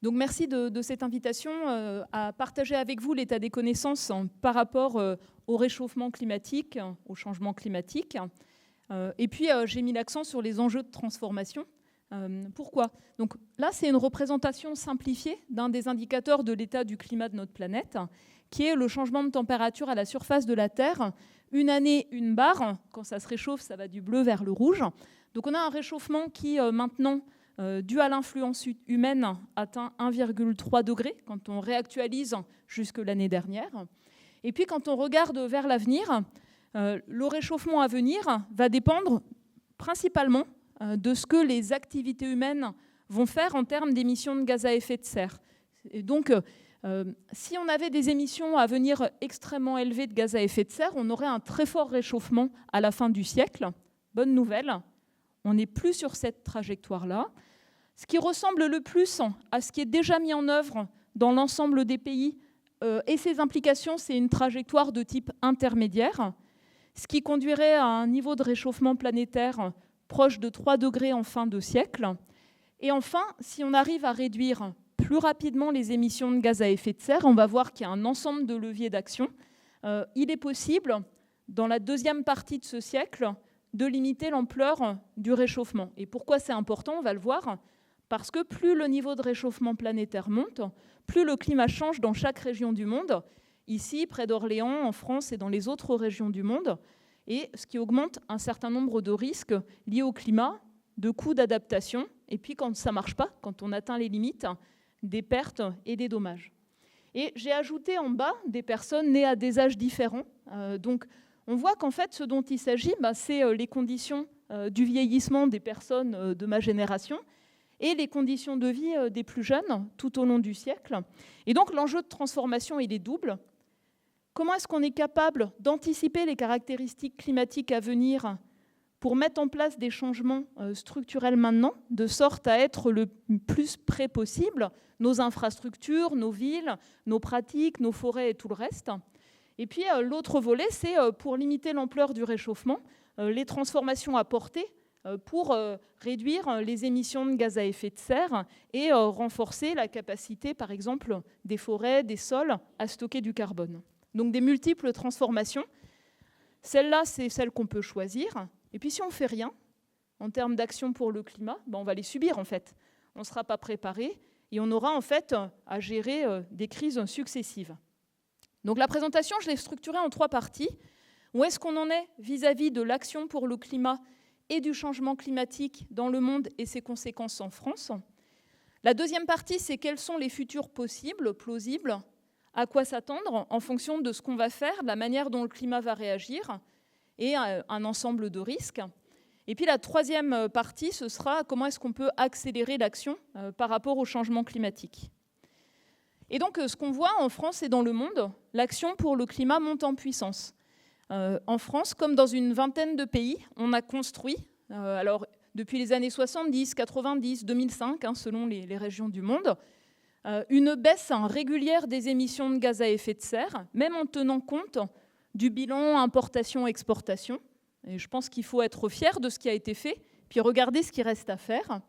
Donc merci de cette invitation à partager avec vous l'état des connaissances par rapport au réchauffement climatique, au changement climatique. Et puis j'ai mis l'accent sur les enjeux de transformation. Pourquoi? Donc là, c'est une représentation simplifiée d'un des indicateurs de l'état du climat de notre planète, qui est le changement de température à la surface de la Terre. Une année, une barre. Quand ça se réchauffe, ça va du bleu vers le rouge. Donc on a un réchauffement qui, maintenant, dû à l'influence humaine, atteint 1,3 degré quand on réactualise jusque l'année dernière. Et puis quand on regarde vers l'avenir, le réchauffement à venir va dépendre principalement de ce que les activités humaines vont faire en termes d'émissions de gaz à effet de serre. Et donc, si on avait des émissions à venir extrêmement élevées de gaz à effet de serre, on aurait un très fort réchauffement à la fin du siècle. Bonne nouvelle, on n'est plus sur cette trajectoire-là. Ce qui ressemble le plus à ce qui est déjà mis en œuvre dans l'ensemble des pays et ses implications, c'est une trajectoire de type intermédiaire, ce qui conduirait à un niveau de réchauffement planétaire proche de 3 degrés en fin de siècle. Et enfin, si on arrive à réduire plus rapidement les émissions de gaz à effet de serre, on va voir qu'il y a un ensemble de leviers d'action. Il est possible, dans la deuxième partie de ce siècle, de limiter l'ampleur du réchauffement. Et pourquoi c'est important? On va le voir. Parce que plus le niveau de réchauffement planétaire monte, plus le climat change dans chaque région du monde, ici, près d'Orléans, en France et dans les autres régions du monde, et ce qui augmente un certain nombre de risques liés au climat, de coûts d'adaptation, et puis quand ça ne marche pas, quand on atteint les limites, des pertes et des dommages. Et j'ai ajouté en bas des personnes nées à des âges différents. Donc on voit qu'en fait, ce dont il s'agit, c'est les conditions du vieillissement des personnes de ma génération, et les conditions de vie des plus jeunes tout au long du siècle. Et donc l'enjeu de transformation, il est double. Comment est-ce qu'on est capable d'anticiper les caractéristiques climatiques à venir pour mettre en place des changements structurels maintenant, de sorte à être le plus près possible, nos infrastructures, nos villes, nos pratiques, nos forêts et tout le reste. Et puis l'autre volet, c'est pour limiter l'ampleur du réchauffement, les transformations apportées pour réduire les émissions de gaz à effet de serre et renforcer la capacité, par exemple, des forêts, des sols à stocker du carbone. Donc des multiples transformations. Celle-là, c'est celle qu'on peut choisir. Et puis si on ne fait rien, en termes d'action pour le climat, on va les subir en fait. On ne sera pas préparé et on aura en fait à gérer des crises successives. Donc la présentation, je l'ai structurée en 3 parties. Où est-ce qu'on en est vis-à-vis de l'action pour le climat et du changement climatique dans le monde et ses conséquences en France. La deuxième partie, c'est quels sont les futurs possibles, plausibles, à quoi s'attendre en fonction de ce qu'on va faire, de la manière dont le climat va réagir, et un ensemble de risques. Et puis la troisième partie, ce sera comment est-ce qu'on peut accélérer l'action par rapport au changement climatique. Et donc ce qu'on voit en France et dans le monde, l'action pour le climat monte en puissance. En France, comme dans une vingtaine de pays, on a construit, alors depuis les années 70, 90, 2005, selon les régions du monde, une baisse régulière des émissions de gaz à effet de serre, même en tenant compte du bilan importation-exportation. Et je pense qu'il faut être fier de ce qui a été fait, puis regarder ce qui reste à faire.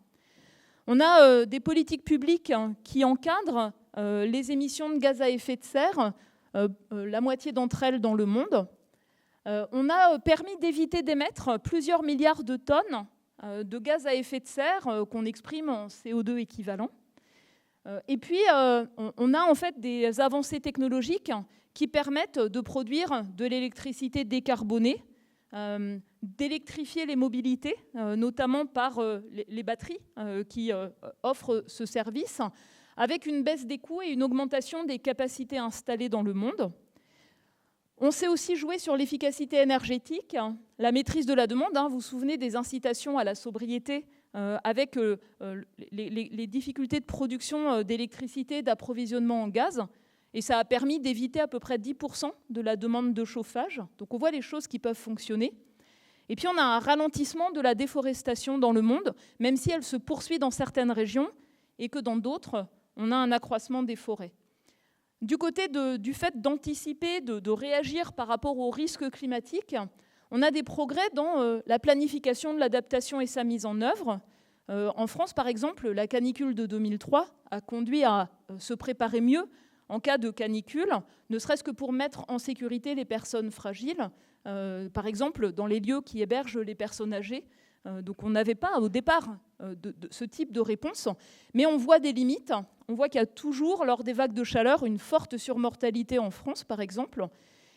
On a des politiques publiques qui encadrent les émissions de gaz à effet de serre, la moitié d'entre elles dans le monde. On a permis d'éviter d'émettre plusieurs milliards de tonnes de gaz à effet de serre qu'on exprime en CO2 équivalent. Et puis, on a en fait des avancées technologiques qui permettent de produire de l'électricité décarbonée, d'électrifier les mobilités, notamment par les batteries qui offrent ce service, avec une baisse des coûts et une augmentation des capacités installées dans le monde. On sait aussi jouer sur l'efficacité énergétique, la maîtrise de la demande. Vous vous souvenez des incitations à la sobriété avec les difficultés de production d'électricité, d'approvisionnement en gaz. Et ça a permis d'éviter à peu près 10% de la demande de chauffage. Donc on voit les choses qui peuvent fonctionner. Et puis on a un ralentissement de la déforestation dans le monde, même si elle se poursuit dans certaines régions et que dans d'autres, on a un accroissement des forêts. Du côté du fait d'anticiper, de réagir par rapport aux risques climatiques, on a des progrès dans la planification de l'adaptation et sa mise en œuvre, En France, par exemple, la canicule de 2003 a conduit à se préparer mieux en cas de canicule, ne serait-ce que pour mettre en sécurité les personnes fragiles, par exemple dans les lieux qui hébergent les personnes âgées. Donc on n'avait pas au départ de ce type de réponse, mais on voit des limites. On voit qu'il y a toujours, lors des vagues de chaleur, une forte surmortalité en France, par exemple.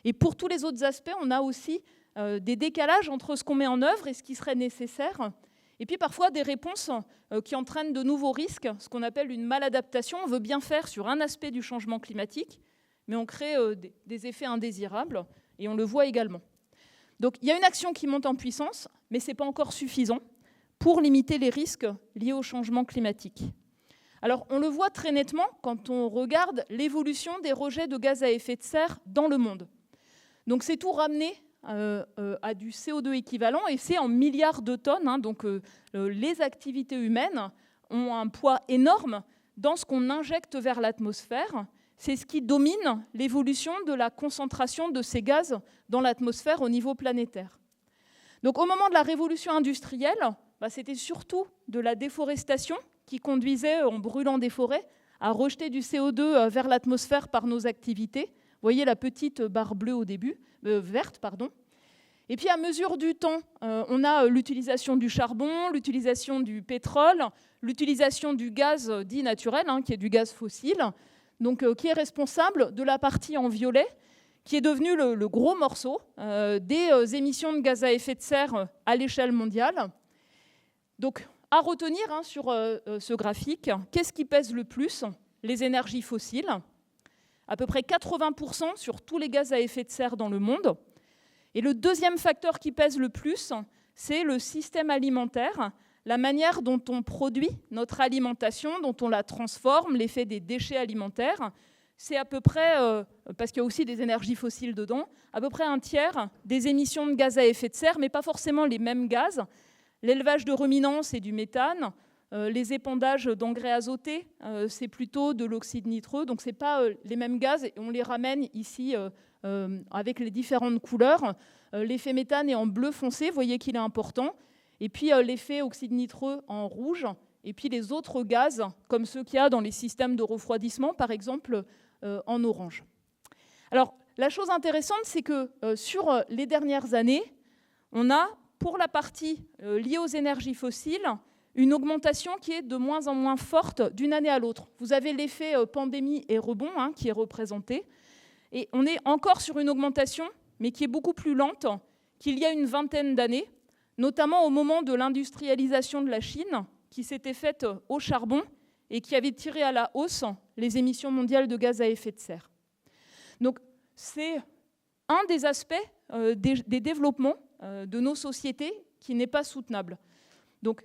Et pour tous les autres aspects, on a aussi des décalages entre ce qu'on met en œuvre et ce qui serait nécessaire. Et puis parfois des réponses qui entraînent de nouveaux risques, ce qu'on appelle une maladaptation. On veut bien faire sur un aspect du changement climatique, mais on crée des effets indésirables, et on le voit également. Donc il y a une action qui monte en puissance, mais ce n'est pas encore suffisant pour limiter les risques liés au changement climatique. Alors on le voit très nettement quand on regarde l'évolution des rejets de gaz à effet de serre dans le monde. Donc c'est tout ramené à du CO2 équivalent, et c'est en milliards de tonnes. Donc les activités humaines ont un poids énorme dans ce qu'on injecte vers l'atmosphère. C'est ce qui domine l'évolution de la concentration de ces gaz dans l'atmosphère au niveau planétaire. Donc au moment de la révolution industrielle, c'était surtout de la déforestation qui conduisait, en brûlant des forêts, à rejeter du CO2 vers l'atmosphère par nos activités. Vous voyez la petite barre bleue au début, verte, pardon. Et puis à mesure du temps, on a l'utilisation du charbon, l'utilisation du pétrole, l'utilisation du gaz dit naturel, qui est du gaz fossile, donc qui est responsable de la partie en violet, qui est devenue le gros morceau des émissions de gaz à effet de serre à l'échelle mondiale. Donc à retenir sur ce graphique, qu'est-ce qui pèse le plus? Les énergies fossiles. À peu près 80% sur tous les gaz à effet de serre dans le monde. Et le deuxième facteur qui pèse le plus, c'est le système alimentaire, la manière dont on produit notre alimentation, dont on la transforme, l'effet des déchets alimentaires. C'est à peu près, parce qu'il y a aussi des énergies fossiles dedans, à peu près un tiers des émissions de gaz à effet de serre, mais pas forcément les mêmes gaz. L'élevage de ruminants, c'est du méthane. Les épandages d'engrais azotés, c'est plutôt de l'oxyde nitreux, donc ce n'est pas les mêmes gaz, et on les ramène ici avec les différentes couleurs. L'effet méthane est en bleu foncé, vous voyez qu'il est important, et puis l'effet oxyde nitreux en rouge, et puis les autres gaz, comme ceux qu'il y a dans les systèmes de refroidissement, par exemple, en orange. Alors, la chose intéressante, c'est que sur les dernières années, on a, pour la partie liée aux énergies fossiles, une augmentation qui est de moins en moins forte d'une année à l'autre. Vous avez l'effet pandémie et rebond qui est représenté. Et on est encore sur une augmentation, mais qui est beaucoup plus lente qu'il y a une vingtaine d'années, notamment au moment de l'industrialisation de la Chine, qui s'était faite au charbon et qui avait tiré à la hausse les émissions mondiales de gaz à effet de serre. Donc c'est un des aspects des développements de nos sociétés qui n'est pas soutenable. Donc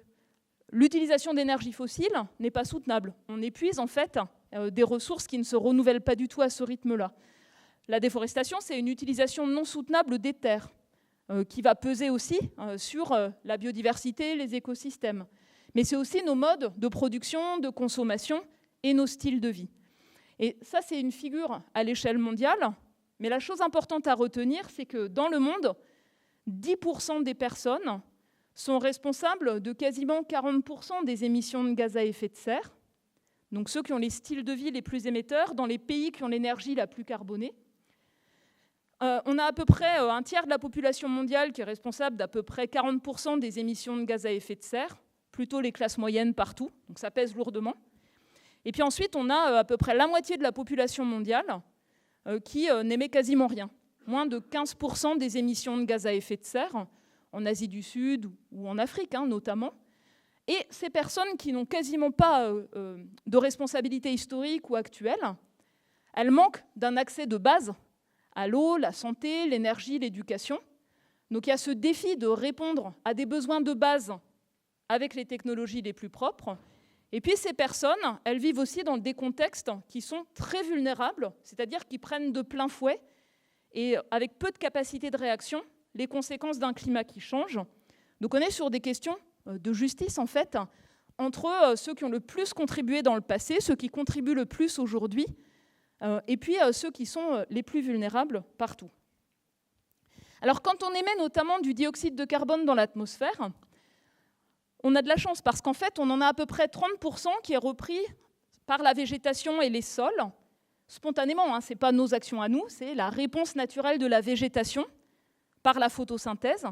l'utilisation d'énergie fossile n'est pas soutenable. On épuise en fait des ressources qui ne se renouvellent pas du tout à ce rythme-là. La déforestation, c'est une utilisation non soutenable des terres qui va peser aussi sur la biodiversité, les écosystèmes. Mais c'est aussi nos modes de production, de consommation et nos styles de vie. Et ça, c'est une figure à l'échelle mondiale. Mais la chose importante à retenir, c'est que dans le monde, 10% des personnes sont responsables de quasiment 40% des émissions de gaz à effet de serre, donc ceux qui ont les styles de vie les plus émetteurs, dans les pays qui ont l'énergie la plus carbonée. On a à peu près un tiers de la population mondiale qui est responsable d'à peu près 40% des émissions de gaz à effet de serre, plutôt les classes moyennes partout, donc ça pèse lourdement. Et puis ensuite, on a à peu près la moitié de la population mondiale qui n'émet quasiment rien, moins de 15% des émissions de gaz à effet de serre, en Asie du Sud ou en Afrique notamment. Et ces personnes qui n'ont quasiment pas de responsabilité historique ou actuelle, elles manquent d'un accès de base à l'eau, la santé, l'énergie, l'éducation. Donc il y a ce défi de répondre à des besoins de base avec les technologies les plus propres. Et puis ces personnes, elles vivent aussi dans des contextes qui sont très vulnérables, c'est-à-dire qui prennent de plein fouet et avec peu de capacité de réaction les conséquences d'un climat qui change. Donc on est sur des questions de justice, en fait, entre ceux qui ont le plus contribué dans le passé, ceux qui contribuent le plus aujourd'hui, et puis ceux qui sont les plus vulnérables partout. Alors quand on émet notamment du dioxyde de carbone dans l'atmosphère, on a de la chance parce qu'en fait, on en a à peu près 30% qui est repris par la végétation et les sols, spontanément. Ce n'est pas nos actions à nous, c'est la réponse naturelle de la végétation par la photosynthèse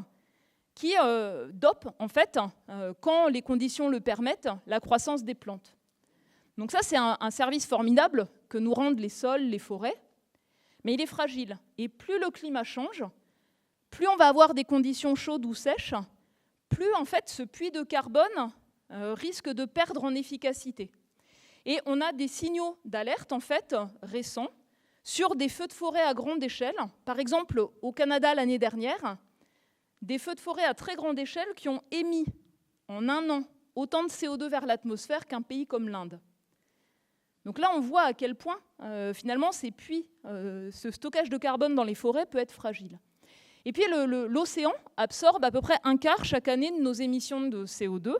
qui dope, en fait, quand les conditions le permettent, la croissance des plantes. Donc ça, c'est un service formidable que nous rendent les sols, les forêts, mais il est fragile. Et plus le climat change, plus on va avoir des conditions chaudes ou sèches, plus en fait ce puits de carbone risque de perdre en efficacité. Et on a des signaux d'alerte en fait récents sur des feux de forêt à grande échelle. Par exemple, au Canada l'année dernière, des feux de forêt à très grande échelle qui ont émis en un an autant de CO2 vers l'atmosphère qu'un pays comme l'Inde. Donc là, on voit à quel point, finalement, ces puits, ce stockage de carbone dans les forêts peut être fragile. Et puis, l'océan absorbe à peu près un quart chaque année de nos émissions de CO2.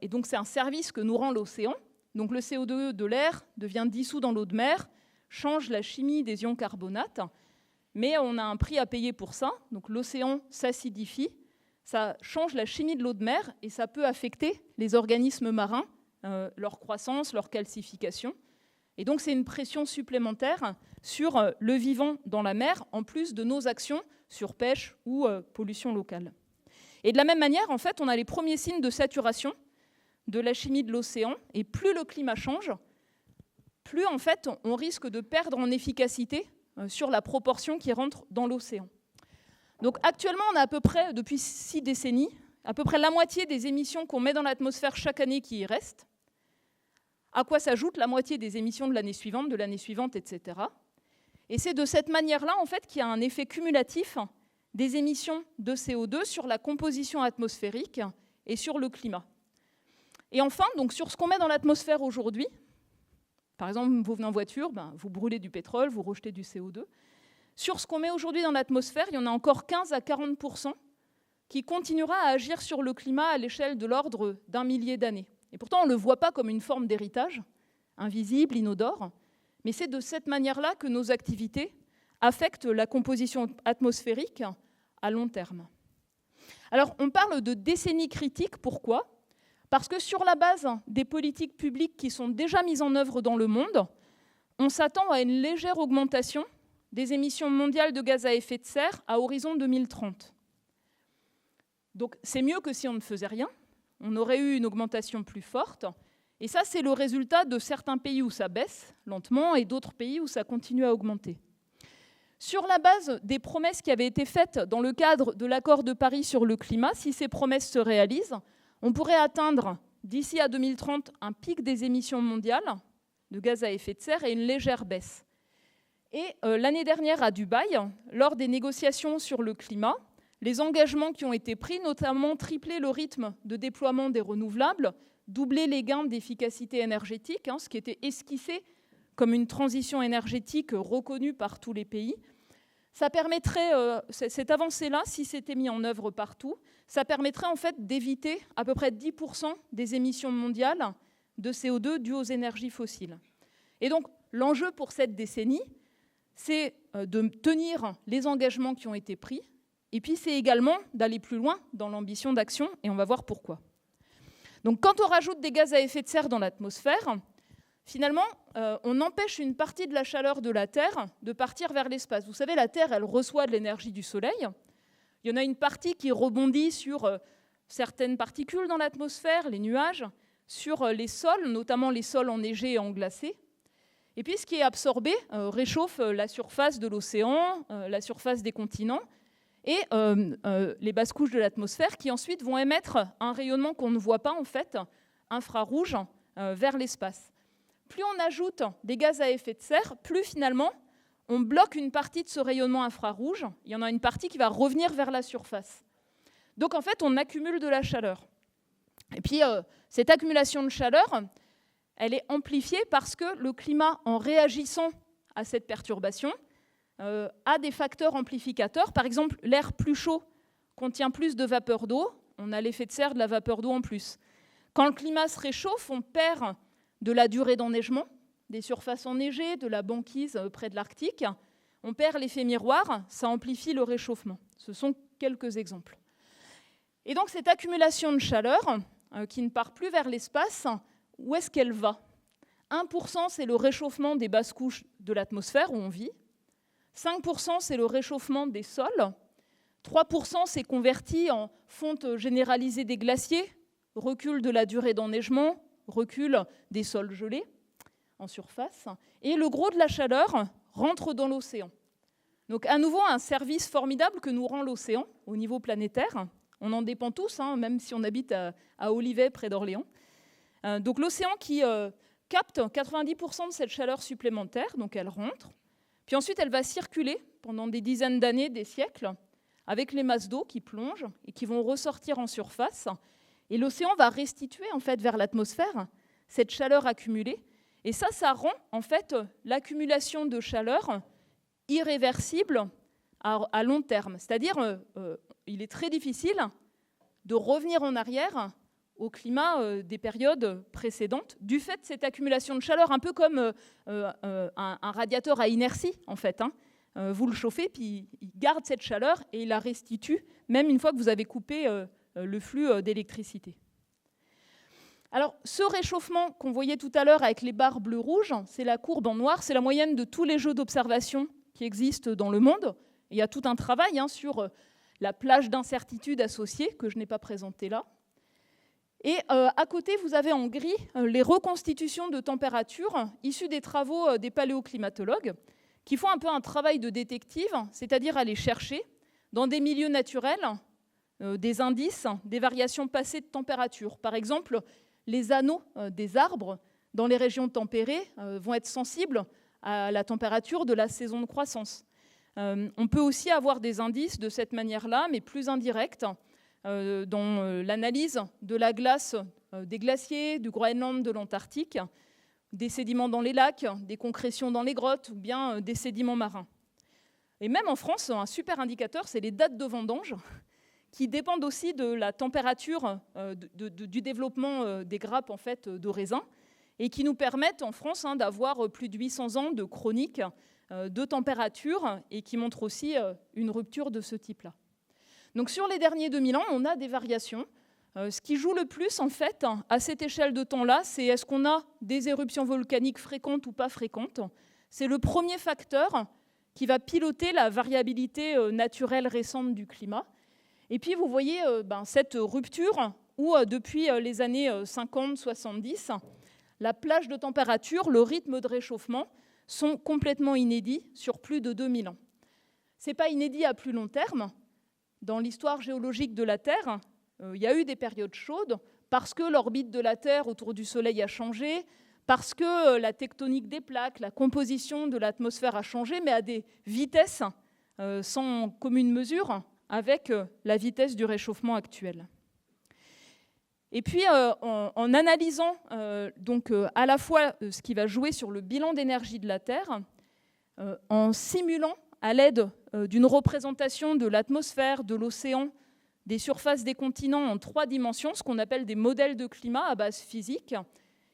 Et donc, c'est un service que nous rend l'océan. Donc, le CO2 de l'air devient dissous dans l'eau de mer, change la chimie des ions carbonates. Mais on a un prix à payer pour ça. Donc, l'océan s'acidifie, ça change la chimie de l'eau de mer et ça peut affecter les organismes marins, leur croissance, leur calcification. Et donc, c'est une pression supplémentaire sur le vivant dans la mer, en plus de nos actions sur pêche ou pollution locale. Et de la même manière, en fait, on a les premiers signes de saturation de la chimie de l'océan. Et plus le climat change, plus, en fait, on risque de perdre en efficacité sur la proportion qui rentre dans l'océan. Donc, actuellement, on a à peu près, depuis 6 décennies, à peu près la moitié des émissions qu'on met dans l'atmosphère chaque année qui y restent, à quoi s'ajoute la moitié des émissions de l'année suivante, etc. Et c'est de cette manière-là, en fait, qu'il y a un effet cumulatif des émissions de CO2 sur la composition atmosphérique et sur le climat. Et enfin, donc, sur ce qu'on met dans l'atmosphère aujourd'hui, par exemple, vous venez en voiture, vous brûlez du pétrole, vous rejetez du CO2. Sur ce qu'on met aujourd'hui dans l'atmosphère, il y en a encore 15 à 40% qui continuera à agir sur le climat à l'échelle de l'ordre d'un millier d'années. Et pourtant, on ne le voit pas comme une forme d'héritage, invisible, inodore, mais c'est de cette manière-là que nos activités affectent la composition atmosphérique à long terme. Alors, on parle de décennies critiques, pourquoi ? Parce que sur la base des politiques publiques qui sont déjà mises en œuvre dans le monde, on s'attend à une légère augmentation des émissions mondiales de gaz à effet de serre à horizon 2030. Donc, c'est mieux que si on ne faisait rien. On aurait eu une augmentation plus forte. Et ça, c'est le résultat de certains pays où ça baisse lentement et d'autres pays où ça continue à augmenter. Sur la base des promesses qui avaient été faites dans le cadre de l'accord de Paris sur le climat, si ces promesses se réalisent, on pourrait atteindre d'ici à 2030 un pic des émissions mondiales de gaz à effet de serre et une légère baisse. Et l'année dernière à Dubaï, lors des négociations sur le climat, les engagements qui ont été pris, notamment tripler le rythme de déploiement des renouvelables, doubler les gains d'efficacité énergétique, ce qui était esquissé comme une transition énergétique reconnue par tous les pays, ça permettrait, cette avancée-là, si c'était mis en œuvre partout, ça permettrait en fait d'éviter à peu près 10% des émissions mondiales de CO2 dues aux énergies fossiles. Et donc, l'enjeu pour cette décennie, c'est de tenir les engagements qui ont été pris, et puis c'est également d'aller plus loin dans l'ambition d'action, et on va voir pourquoi. Donc quand on rajoute des gaz à effet de serre dans l'atmosphère, finalement, on empêche une partie de la chaleur de la Terre de partir vers l'espace. Vous savez, la Terre, elle reçoit de l'énergie du Soleil. Il y en a une partie qui rebondit sur certaines particules dans l'atmosphère, les nuages, sur les sols, notamment les sols enneigés et englacés. Et puis ce qui est absorbé réchauffe la surface de l'océan, la surface des continents, et les basses couches de l'atmosphère qui ensuite vont émettre un rayonnement qu'on ne voit pas en fait, infrarouge, vers l'espace. Plus on ajoute des gaz à effet de serre, plus finalement on bloque une partie de ce rayonnement infrarouge. Il y en a une partie qui va revenir vers la surface. Donc en fait, on accumule de la chaleur. Et puis cette accumulation de chaleur, elle est amplifiée parce que le climat, en réagissant à cette perturbation, a des facteurs amplificateurs. Par exemple, l'air plus chaud contient plus de vapeur d'eau. On a l'effet de serre de la vapeur d'eau en plus. Quand le climat se réchauffe, on perd de la durée d'enneigement, des surfaces enneigées, de la banquise près de l'Arctique. On perd l'effet miroir, ça amplifie le réchauffement. Ce sont quelques exemples. Et donc cette accumulation de chaleur, qui ne part plus vers l'espace, où est-ce qu'elle va? 1%, c'est le réchauffement des basses couches de l'atmosphère où on vit. 5%, c'est le réchauffement des sols. 3%, c'est converti en fonte généralisée des glaciers, recul de la durée d'enneigement, recul des sols gelés en surface. Et le gros de la chaleur rentre dans l'océan. Donc à nouveau, un service formidable que nous rend l'océan au niveau planétaire. On en dépend tous, même si on habite à Olivet, près d'Orléans. Donc l'océan qui capte 90% de cette chaleur supplémentaire, donc elle rentre. Puis ensuite, elle va circuler pendant des dizaines d'années, des siècles, avec les masses d'eau qui plongent et qui vont ressortir en surface. Et l'océan va restituer en fait vers l'atmosphère cette chaleur accumulée. Et ça rend en fait l'accumulation de chaleur irréversible à long terme. C'est-à-dire, il est très difficile de revenir en arrière au climat des périodes précédentes du fait de cette accumulation de chaleur, un peu comme un radiateur à inertie, en fait. Vous le chauffez, puis il garde cette chaleur et il la restitue, même une fois que vous avez coupé le flux d'électricité. Alors, ce réchauffement qu'on voyait tout à l'heure avec les barres bleu-rouge, c'est la courbe en noir, c'est la moyenne de tous les jeux d'observation qui existent dans le monde. Il y a tout un travail sur la plage d'incertitude associée, que je n'ai pas présenté là. Et à côté, vous avez en gris les reconstitutions de température issues des travaux des paléoclimatologues, qui font un peu un travail de détective, c'est-à-dire aller chercher dans des milieux naturels des indices, des variations passées de température. Par exemple, les anneaux des arbres dans les régions tempérées vont être sensibles à la température de la saison de croissance. On peut aussi avoir des indices de cette manière-là, mais plus indirects, dans l'analyse de la glace des glaciers, du Groenland, de l'Antarctique, des sédiments dans les lacs, des concrétions dans les grottes ou bien des sédiments marins. Et même en France, un super indicateur, c'est les dates de vendange, qui dépendent aussi de la température du développement des grappes en fait, de raisin, et qui nous permettent en France d'avoir plus de 800 ans de chronique de température, et qui montrent aussi une rupture de ce type-là. Donc sur les derniers 2000 ans, on a des variations. Ce qui joue le plus, en fait, à cette échelle de temps-là, c'est est-ce qu'on a des éruptions volcaniques fréquentes ou pas fréquentes. C'est le premier facteur qui va piloter la variabilité naturelle récente du climat. Et puis, vous voyez cette rupture où, depuis les années 50-70, la plage de température, le rythme de réchauffement sont complètement inédits sur plus de 2000 ans. Ce n'est pas inédit à plus long terme. Dans l'histoire géologique de la Terre, il y a eu des périodes chaudes parce que l'orbite de la Terre autour du Soleil a changé, parce que la tectonique des plaques, la composition de l'atmosphère a changé, mais à des vitesses sans commune mesure avec la vitesse du réchauffement actuel. Et puis, en analysant donc, à la fois ce qui va jouer sur le bilan d'énergie de la Terre, en simulant à l'aide d'une représentation de l'atmosphère, de l'océan, des surfaces des continents en 3 dimensions, ce qu'on appelle des modèles de climat à base physique.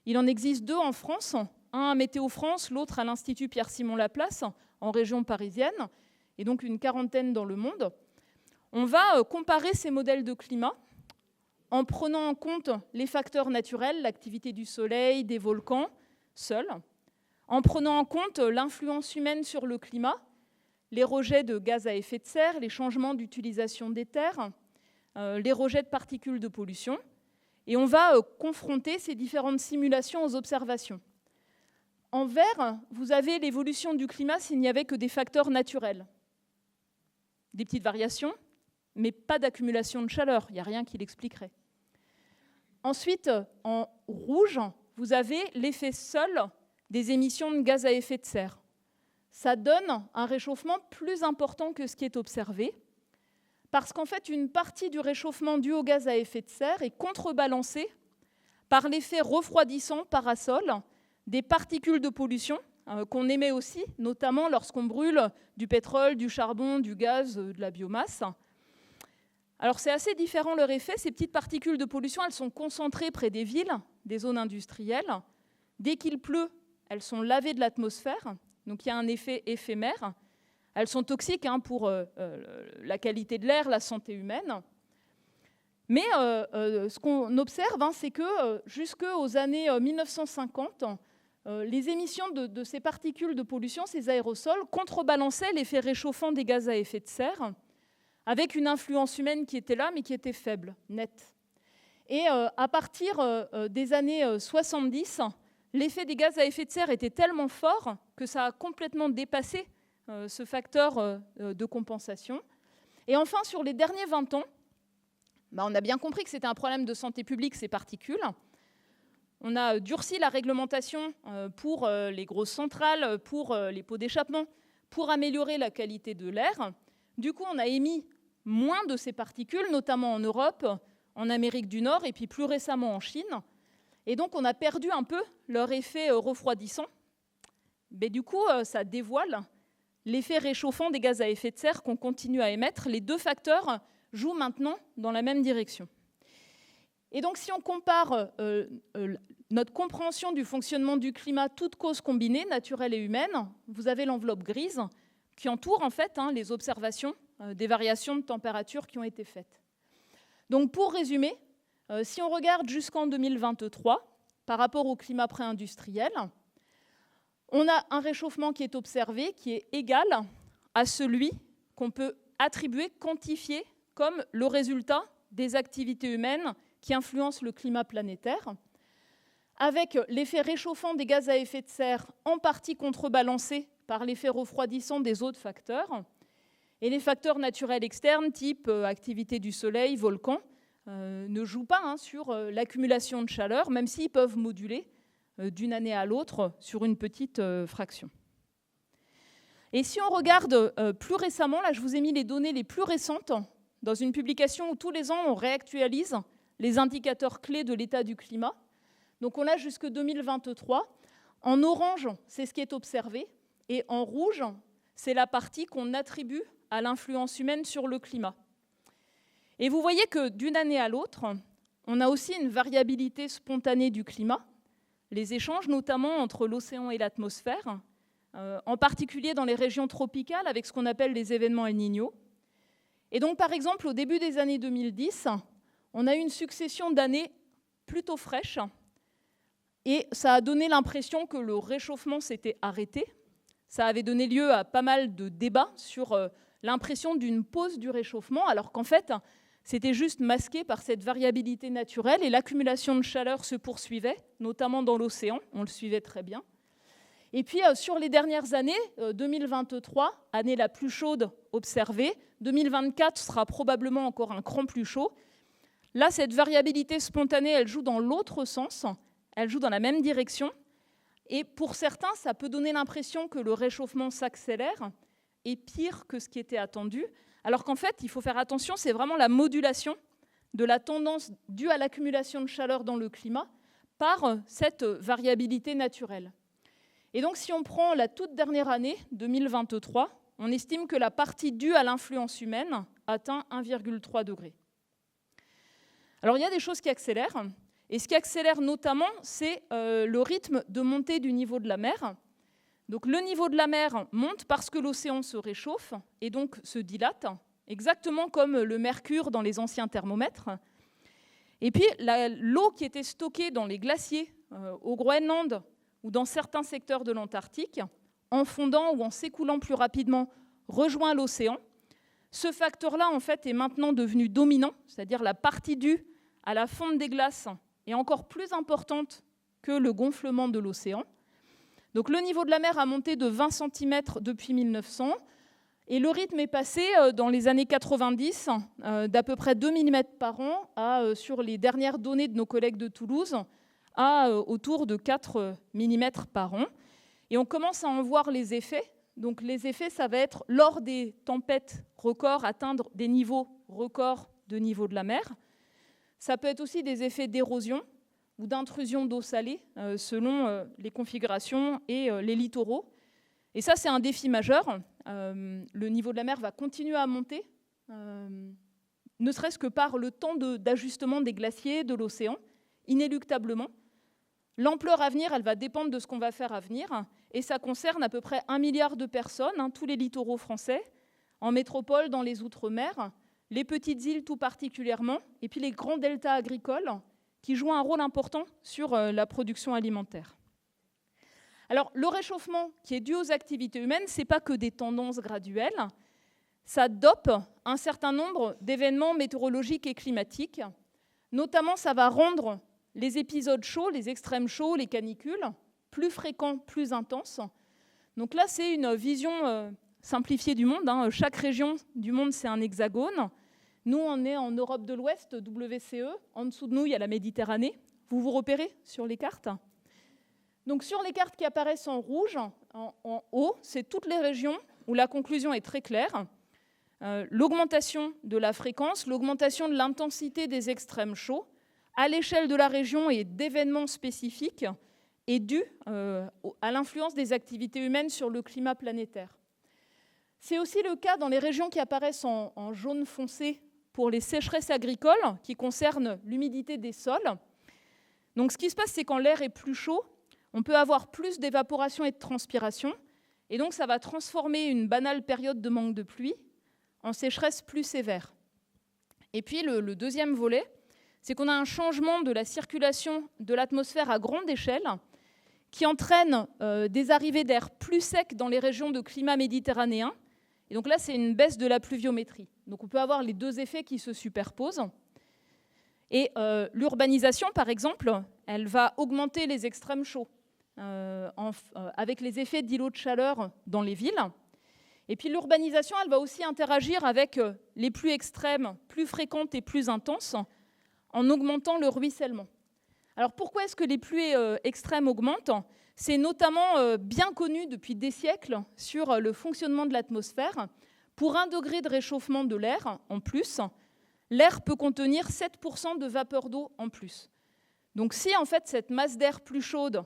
Il en existe 2 en France, un à Météo France, l'autre à l'Institut Pierre-Simon Laplace, en région parisienne, et donc une 40aine dans le monde. On va comparer ces modèles de climat en prenant en compte les facteurs naturels, l'activité du soleil, des volcans, seuls, en prenant en compte l'influence humaine sur le climat, les rejets de gaz à effet de serre, les changements d'utilisation des terres, les rejets de particules de pollution, et on va confronter ces différentes simulations aux observations. En vert, vous avez l'évolution du climat s'il n'y avait que des facteurs naturels. Des petites variations, mais pas d'accumulation de chaleur, il n'y a rien qui l'expliquerait. Ensuite, en rouge, vous avez l'effet sol des émissions de gaz à effet de serre. Ça donne un réchauffement plus important que ce qui est observé, parce qu'en fait, une partie du réchauffement dû au gaz à effet de serre est contrebalancée par l'effet refroidissant parasol des particules de pollution qu'on émet aussi, notamment lorsqu'on brûle du pétrole, du charbon, du gaz, de la biomasse. Alors c'est assez différent leur effet. Ces petites particules de pollution, elles sont concentrées près des villes, des zones industrielles. Dès qu'il pleut, elles sont lavées de l'atmosphère, donc il y a un effet éphémère. Elles sont toxiques pour la qualité de l'air, la santé humaine. Mais ce qu'on observe, c'est que jusqu'aux années 1950, les émissions de ces particules de pollution, ces aérosols, contrebalançaient l'effet réchauffant des gaz à effet de serre, avec une influence humaine qui était là, mais qui était faible, nette. Et à partir des années 70, l'effet des gaz à effet de serre était tellement fort que ça a complètement dépassé ce facteur de compensation. Et enfin, sur les derniers 20 ans, on a bien compris que c'était un problème de santé publique, ces particules. On a durci la réglementation pour les grosses centrales, pour les pots d'échappement, pour améliorer la qualité de l'air. Du coup, on a émis moins de ces particules, notamment en Europe, en Amérique du Nord et puis plus récemment en Chine. Et donc, on a perdu un peu leur effet refroidissant. Mais du coup, ça dévoile l'effet réchauffant des gaz à effet de serre qu'on continue à émettre. Les deux facteurs jouent maintenant dans la même direction. Et donc, si on compare notre compréhension du fonctionnement du climat, toutes causes combinées, naturelles et humaines, vous avez l'enveloppe grise qui entoure en fait les observations des variations de température qui ont été faites. Donc, pour résumer, si on regarde jusqu'en 2023, par rapport au climat pré-industriel, on a un réchauffement qui est observé, qui est égal à celui qu'on peut attribuer, quantifier comme le résultat des activités humaines qui influencent le climat planétaire, avec l'effet réchauffant des gaz à effet de serre en partie contrebalancé par l'effet refroidissant des autres facteurs, et les facteurs naturels externes, type activité du soleil, volcan, ne jouent pas sur l'accumulation de chaleur, même s'ils peuvent moduler d'une année à l'autre sur une petite fraction. Et si on regarde plus récemment, là je vous ai mis les données les plus récentes, dans une publication où tous les ans on réactualise les indicateurs clés de l'état du climat. Donc on a jusque 2023. En orange, c'est ce qui est observé, et en rouge, c'est la partie qu'on attribue à l'influence humaine sur le climat. Et vous voyez que d'une année à l'autre, on a aussi une variabilité spontanée du climat, les échanges notamment entre l'océan et l'atmosphère, en particulier dans les régions tropicales avec ce qu'on appelle les événements El Niño. Et donc par exemple, au début des années 2010, on a eu une succession d'années plutôt fraîches, et ça a donné l'impression que le réchauffement s'était arrêté. Ça avait donné lieu à pas mal de débats sur l'impression d'une pause du réchauffement, alors qu'en fait, c'était juste masqué par cette variabilité naturelle et l'accumulation de chaleur se poursuivait, notamment dans l'océan, on le suivait très bien. Et puis, sur les dernières années, 2023, année la plus chaude observée, 2024 sera probablement encore un cran plus chaud. Là, cette variabilité spontanée, elle joue dans l'autre sens, elle joue dans la même direction. Et pour certains, ça peut donner l'impression que le réchauffement s'accélère et pire que ce qui était attendu, alors qu'en fait, il faut faire attention, c'est vraiment la modulation de la tendance due à l'accumulation de chaleur dans le climat par cette variabilité naturelle. Et donc, si on prend la toute dernière année, 2023, on estime que la partie due à l'influence humaine atteint 1,3 degré. Alors, il y a des choses qui accélèrent, et ce qui accélère notamment, c'est le rythme de montée du niveau de la mer. Donc le niveau de la mer monte parce que l'océan se réchauffe et donc se dilate, exactement comme le mercure dans les anciens thermomètres. Et puis l'eau qui était stockée dans les glaciers au Groenland ou dans certains secteurs de l'Antarctique, en fondant ou en s'écoulant plus rapidement, rejoint l'océan. Ce facteur-là, en fait, est maintenant devenu dominant, c'est-à-dire la partie due à la fonte des glaces est encore plus importante que le gonflement de l'océan. Donc le niveau de la mer a monté de 20 cm depuis 1900 et le rythme est passé dans les années 90 d'à peu près 2 mm par an à, sur les dernières données de nos collègues de Toulouse, à autour de 4 mm par an. Et on commence à en voir les effets. Donc les effets, ça va être lors des tempêtes records, atteindre des niveaux records de niveau de la mer. Ça peut être aussi des effets d'érosion ou d'intrusion d'eau salée selon les configurations et les littoraux. Et ça, c'est un défi majeur. Le niveau de la mer va continuer à monter, ne serait-ce que par le temps d'ajustement des glaciers, de l'océan, inéluctablement. L'ampleur à venir, elle va dépendre de ce qu'on va faire à venir, et ça concerne à peu près 1 milliard de personnes, tous les littoraux français, en métropole, dans les outre-mer, les petites îles tout particulièrement, et puis les grands deltas agricoles qui jouent un rôle important sur la production alimentaire. Alors, le réchauffement qui est dû aux activités humaines, ce n'est pas que des tendances graduelles, ça dope un certain nombre d'événements météorologiques et climatiques. Notamment, ça va rendre les épisodes chauds, les extrêmes chauds, les canicules, plus fréquents, plus intenses. Donc là, c'est une vision simplifiée du monde. Chaque région du monde, c'est un hexagone. Nous, on est en Europe de l'Ouest, WCE. En dessous de nous, il y a la Méditerranée. Vous vous repérez sur les cartes? Donc sur les cartes qui apparaissent en rouge, en haut, c'est toutes les régions où la conclusion est très claire. L'augmentation de la fréquence, l'augmentation de l'intensité des extrêmes chauds, à l'échelle de la région et d'événements spécifiques, est due à l'influence des activités humaines sur le climat planétaire. C'est aussi le cas dans les régions qui apparaissent en jaune foncé pour les sécheresses agricoles, qui concernent l'humidité des sols. Donc ce qui se passe, c'est quand l'air est plus chaud, on peut avoir plus d'évaporation et de transpiration, et donc ça va transformer une banale période de manque de pluie en sécheresse plus sévère. Et puis le deuxième volet, c'est qu'on a un changement de la circulation de l'atmosphère à grande échelle qui entraîne des arrivées d'air plus sec dans les régions de climat méditerranéen. Et donc là, c'est une baisse de la pluviométrie. Donc on peut avoir les deux effets qui se superposent. Et l'urbanisation, par exemple, elle va augmenter les extrêmes chauds avec les effets d'îlots de chaleur dans les villes. Et puis l'urbanisation, elle va aussi interagir avec les pluies extrêmes, plus fréquentes et plus intenses, en augmentant le ruissellement. Alors pourquoi est-ce que les pluies extrêmes augmentent? C'est notamment bien connu depuis des siècles sur le fonctionnement de l'atmosphère. Pour 1 degré de réchauffement de l'air en plus, l'air peut contenir 7% de vapeur d'eau en plus. Donc si en fait cette masse d'air plus chaude,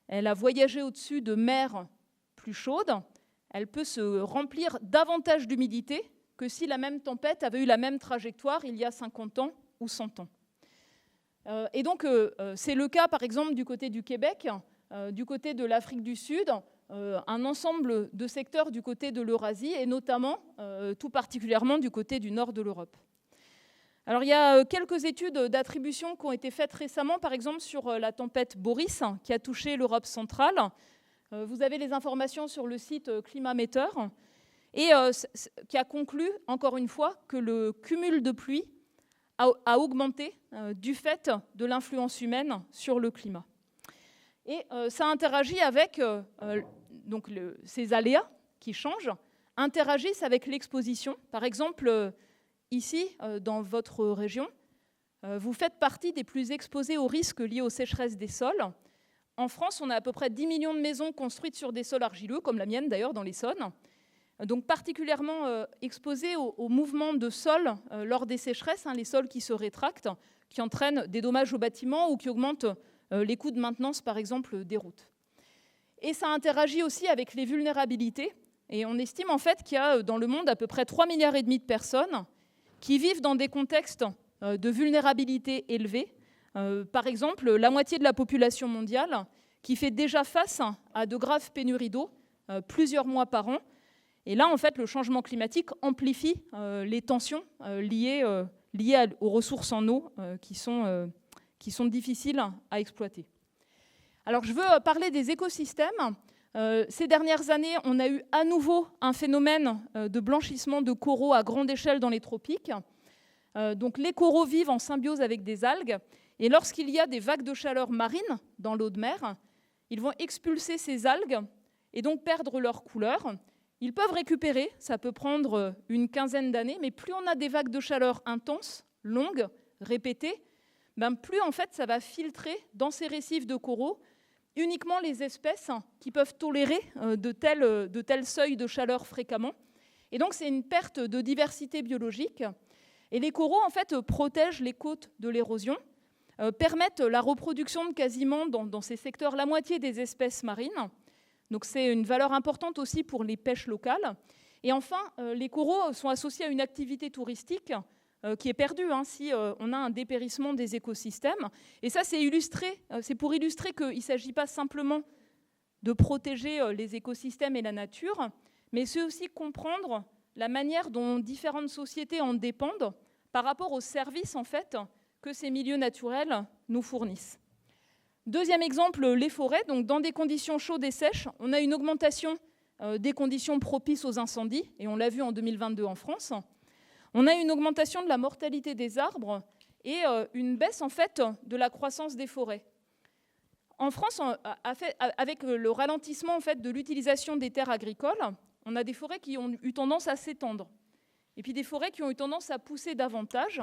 elle a voyagé au-dessus de mers plus chaudes, elle peut se remplir davantage d'humidité que si la même tempête avait eu la même trajectoire il y a 50 ans ou 100 ans. Et donc c'est le cas par exemple du côté du Québec, du côté de l'Afrique du Sud, un ensemble de secteurs du côté de l'Eurasie et notamment tout particulièrement du côté du nord de l'Europe. Alors il y a quelques études d'attribution qui ont été faites récemment, par exemple sur la tempête Boris qui a touché l'Europe centrale. Vous avez les informations sur le site Climameter et qui a conclu, encore une fois, que le cumul de pluie a augmenté du fait de l'influence humaine sur le climat. Et ça interagit avec donc ces aléas qui changent, interagissent avec l'exposition. Par exemple, ici, dans votre région, vous faites partie des plus exposés aux risques liés aux sécheresses des sols. En France, on a à peu près 10 millions de maisons construites sur des sols argileux, comme la mienne d'ailleurs, dans l'Essonne. Donc particulièrement exposés aux mouvements de sol lors des sécheresses, les sols qui se rétractent, qui entraînent des dommages aux bâtiments ou qui augmentent les coûts de maintenance, par exemple, des routes. Et ça interagit aussi avec les vulnérabilités. Et on estime en fait qu'il y a dans le monde à peu près 3,5 milliards de personnes qui vivent dans des contextes de vulnérabilité élevée. Par exemple, la moitié de la population mondiale qui fait déjà face à de graves pénuries d'eau plusieurs mois par an. Et là, en fait, le changement climatique amplifie les tensions liées aux ressources en eau qui sont difficiles à exploiter. Alors, je veux parler des écosystèmes. Ces dernières années, on a eu à nouveau un phénomène de blanchissement de coraux à grande échelle dans les tropiques. Donc, les coraux vivent en symbiose avec des algues. Et lorsqu'il y a des vagues de chaleur marine dans l'eau de mer, ils vont expulser ces algues et donc perdre leur couleur. Ils peuvent récupérer, ça peut prendre une quinzaine d'années, mais plus on a des vagues de chaleur intenses, longues, répétées, plus en fait ça va filtrer dans ces récifs de coraux uniquement les espèces qui peuvent tolérer de tels seuils de chaleur fréquemment. Et donc c'est une perte de diversité biologique. Et les coraux en fait protègent les côtes de l'érosion, permettent la reproduction de quasiment dans ces secteurs la moitié des espèces marines. Donc c'est une valeur importante aussi pour les pêches locales. Et enfin, les coraux sont associés à une activité touristique qui est perdue si on a un dépérissement des écosystèmes. Et ça, c'est pour illustrer qu'il ne s'agit pas simplement de protéger les écosystèmes et la nature, mais c'est aussi comprendre la manière dont différentes sociétés en dépendent par rapport aux services en fait, que ces milieux naturels nous fournissent. Deuxième exemple, les forêts. Donc, dans des conditions chaudes et sèches, on a une augmentation des conditions propices aux incendies, et on l'a vu en 2022 en France. On a une augmentation de la mortalité des arbres et une baisse en fait, de la croissance des forêts. En France, avec le ralentissement en fait, de l'utilisation des terres agricoles, on a des forêts qui ont eu tendance à s'étendre, et puis des forêts qui ont eu tendance à pousser davantage.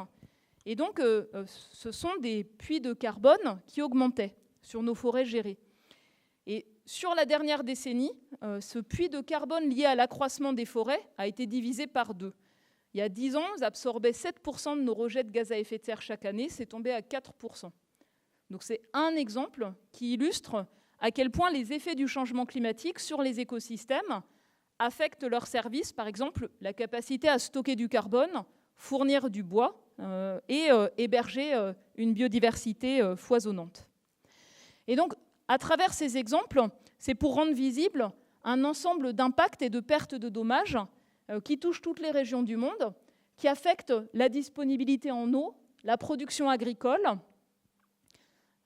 Et donc, ce sont des puits de carbone qui augmentaient sur nos forêts gérées. Et sur la dernière décennie, ce puits de carbone lié à l'accroissement des forêts a été divisé par 2. Il y a 10 ans, ils absorbaient 7% de nos rejets de gaz à effet de serre chaque année, c'est tombé à 4%. Donc c'est un exemple qui illustre à quel point les effets du changement climatique sur les écosystèmes affectent leurs services, par exemple la capacité à stocker du carbone, fournir du bois et héberger une biodiversité foisonnante. Et donc, à travers ces exemples, c'est pour rendre visible un ensemble d'impacts et de pertes de dommages qui touchent toutes les régions du monde, qui affectent la disponibilité en eau, la production agricole.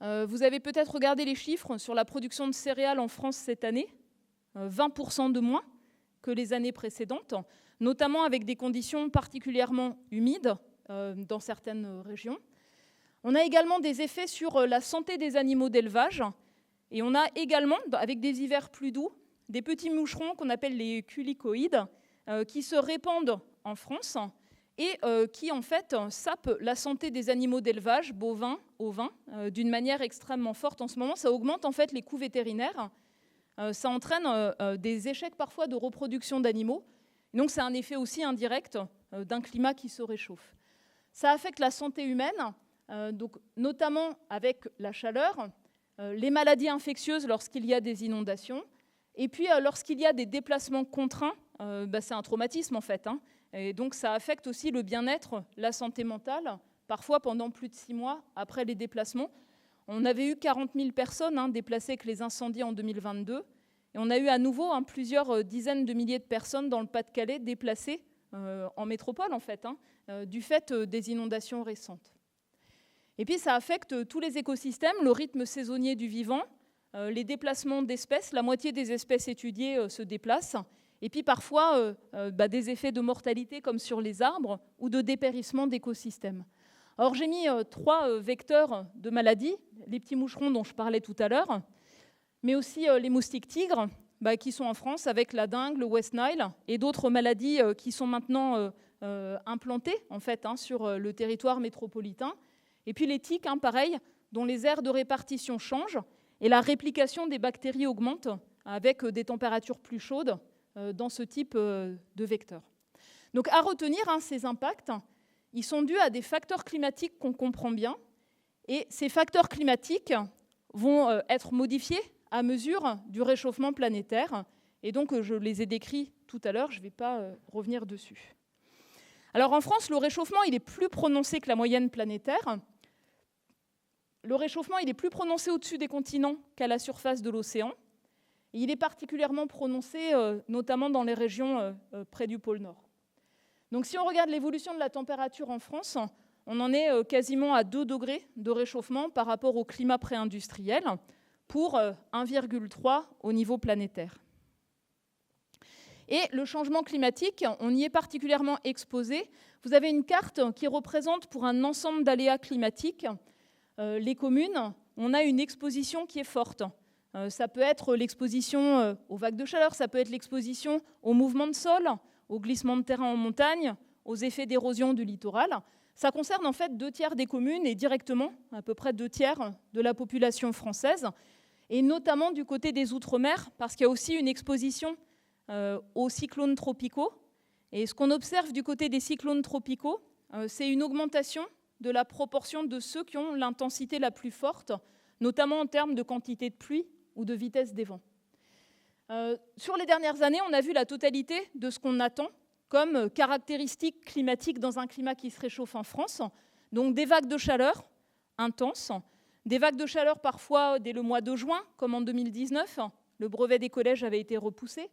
Vous avez peut-être regardé les chiffres sur la production de céréales en France cette année, 20% de moins que les années précédentes, notamment avec des conditions particulièrement humides dans certaines régions. On a également des effets sur la santé des animaux d'élevage, et on a également, avec des hivers plus doux, des petits moucherons qu'on appelle les culicoïdes, qui se répandent en France et qui, en fait, sapent la santé des animaux d'élevage, bovins, ovins, d'une manière extrêmement forte. En ce moment, ça augmente, en fait, les coûts vétérinaires. Ça entraîne des échecs, parfois, de reproduction d'animaux. Donc, c'est un effet aussi indirect d'un climat qui se réchauffe. Ça affecte la santé humaine, donc, notamment avec la chaleur, les maladies infectieuses lorsqu'il y a des inondations, et puis lorsqu'il y a des déplacements contraints, c'est un traumatisme en fait, hein, et donc ça affecte aussi le bien-être, la santé mentale, parfois pendant plus de 6 mois après les déplacements. On avait eu 40 000 personnes déplacées avec les incendies en 2022, et on a eu à nouveau plusieurs dizaines de milliers de personnes dans le Pas-de-Calais déplacées en métropole en fait, du fait des inondations récentes. Et puis ça affecte tous les écosystèmes, le rythme saisonnier du vivant, les déplacements d'espèces, la moitié des espèces étudiées se déplacent, et puis parfois des effets de mortalité comme sur les arbres ou de dépérissement d'écosystèmes. Alors j'ai mis 3 vecteurs de maladies, les petits moucherons dont je parlais tout à l'heure, mais aussi les moustiques tigres qui sont en France avec la dengue, le West Nile et d'autres maladies qui sont maintenant implantées en fait, sur le territoire métropolitain. Et puis les tiques, pareil, dont les aires de répartition changent et la réplication des bactéries augmente avec des températures plus chaudes dans ce type de vecteurs. Donc à retenir, ces impacts, ils sont dus à des facteurs climatiques qu'on comprend bien, et ces facteurs climatiques vont être modifiés à mesure du réchauffement planétaire, et donc je les ai décrits tout à l'heure, je ne vais pas revenir dessus. Alors en France, le réchauffement il est plus prononcé que la moyenne planétaire. Le réchauffement il est plus prononcé au-dessus des continents qu'à la surface de l'océan. Et il est particulièrement prononcé notamment dans les régions près du pôle Nord. Donc si on regarde l'évolution de la température en France, on en est quasiment à 2 degrés de réchauffement par rapport au climat pré-industriel pour 1,3 au niveau planétaire. Et le changement climatique, on y est particulièrement exposé. Vous avez une carte qui représente pour un ensemble d'aléas climatiques les communes. On a une exposition qui est forte. Ça peut être l'exposition aux vagues de chaleur, ça peut être l'exposition aux mouvements de sol, aux glissements de terrain en montagne, aux effets d'érosion du littoral. Ça concerne en fait 2 tiers des communes et directement à peu près 2 tiers de la population française, et notamment du côté des Outre-mer, parce qu'il y a aussi une exposition aux cyclones tropicaux. Et ce qu'on observe du côté des cyclones tropicaux, c'est une augmentation de la proportion de ceux qui ont l'intensité la plus forte, notamment en termes de quantité de pluie ou de vitesse des vents. Sur les dernières années, on a vu la totalité de ce qu'on attend comme caractéristiques climatiques dans un climat qui se réchauffe en France. Donc des vagues de chaleur intenses, des vagues de chaleur parfois dès le mois de juin, comme en 2019, le brevet des collèges avait été repoussé,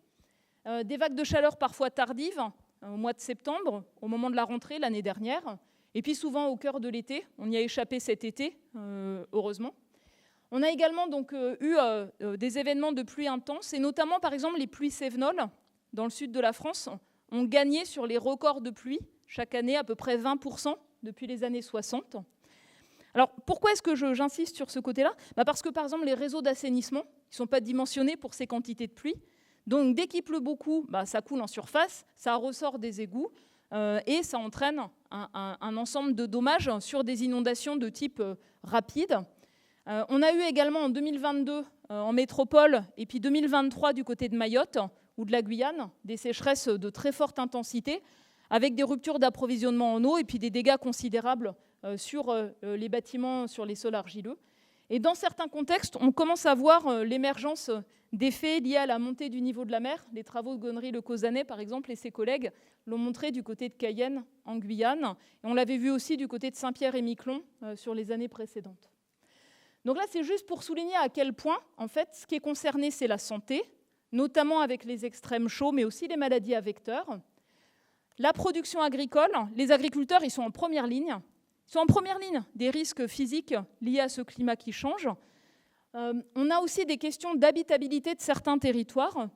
des vagues de chaleur parfois tardives, au mois de septembre, au moment de la rentrée l'année dernière, et puis souvent au cœur de l'été. On y a échappé cet été, heureusement. On a également donc eu des événements de pluie intenses, et notamment par exemple les pluies cévenoles dans le sud de la France ont gagné sur les records de pluie chaque année à peu près 20% depuis les années 60. Alors pourquoi est-ce que j'insiste sur ce côté-là ? Parce que par exemple les réseaux d'assainissement ne sont pas dimensionnés pour ces quantités de pluie. Donc dès qu'il pleut beaucoup, ça coule en surface, ça ressort des égouts et ça entraîne un ensemble de dommages sur des inondations de type rapide. On a eu également en 2022 en métropole et puis 2023 du côté de Mayotte ou de la Guyane des sécheresses de très forte intensité avec des ruptures d'approvisionnement en eau et puis des dégâts considérables sur les bâtiments, sur les sols argileux. Et dans certains contextes, on commence à voir l'émergence d'effets liés à la montée du niveau de la mer. Les travaux de Gonnery-Le Cauzanet, par exemple, et ses collègues l'ont montré du côté de Cayenne, en Guyane. Et on l'avait vu aussi du côté de Saint-Pierre-et-Miquelon sur les années précédentes. Donc là, c'est juste pour souligner à quel point, en fait, ce qui est concerné, c'est la santé, notamment avec les extrêmes chauds, mais aussi les maladies à vecteurs. La production agricole, les agriculteurs, ils sont en première ligne. Ils sont en première ligne des risques physiques liés à ce climat qui change. On a aussi des questions d'habitabilité de certains territoires.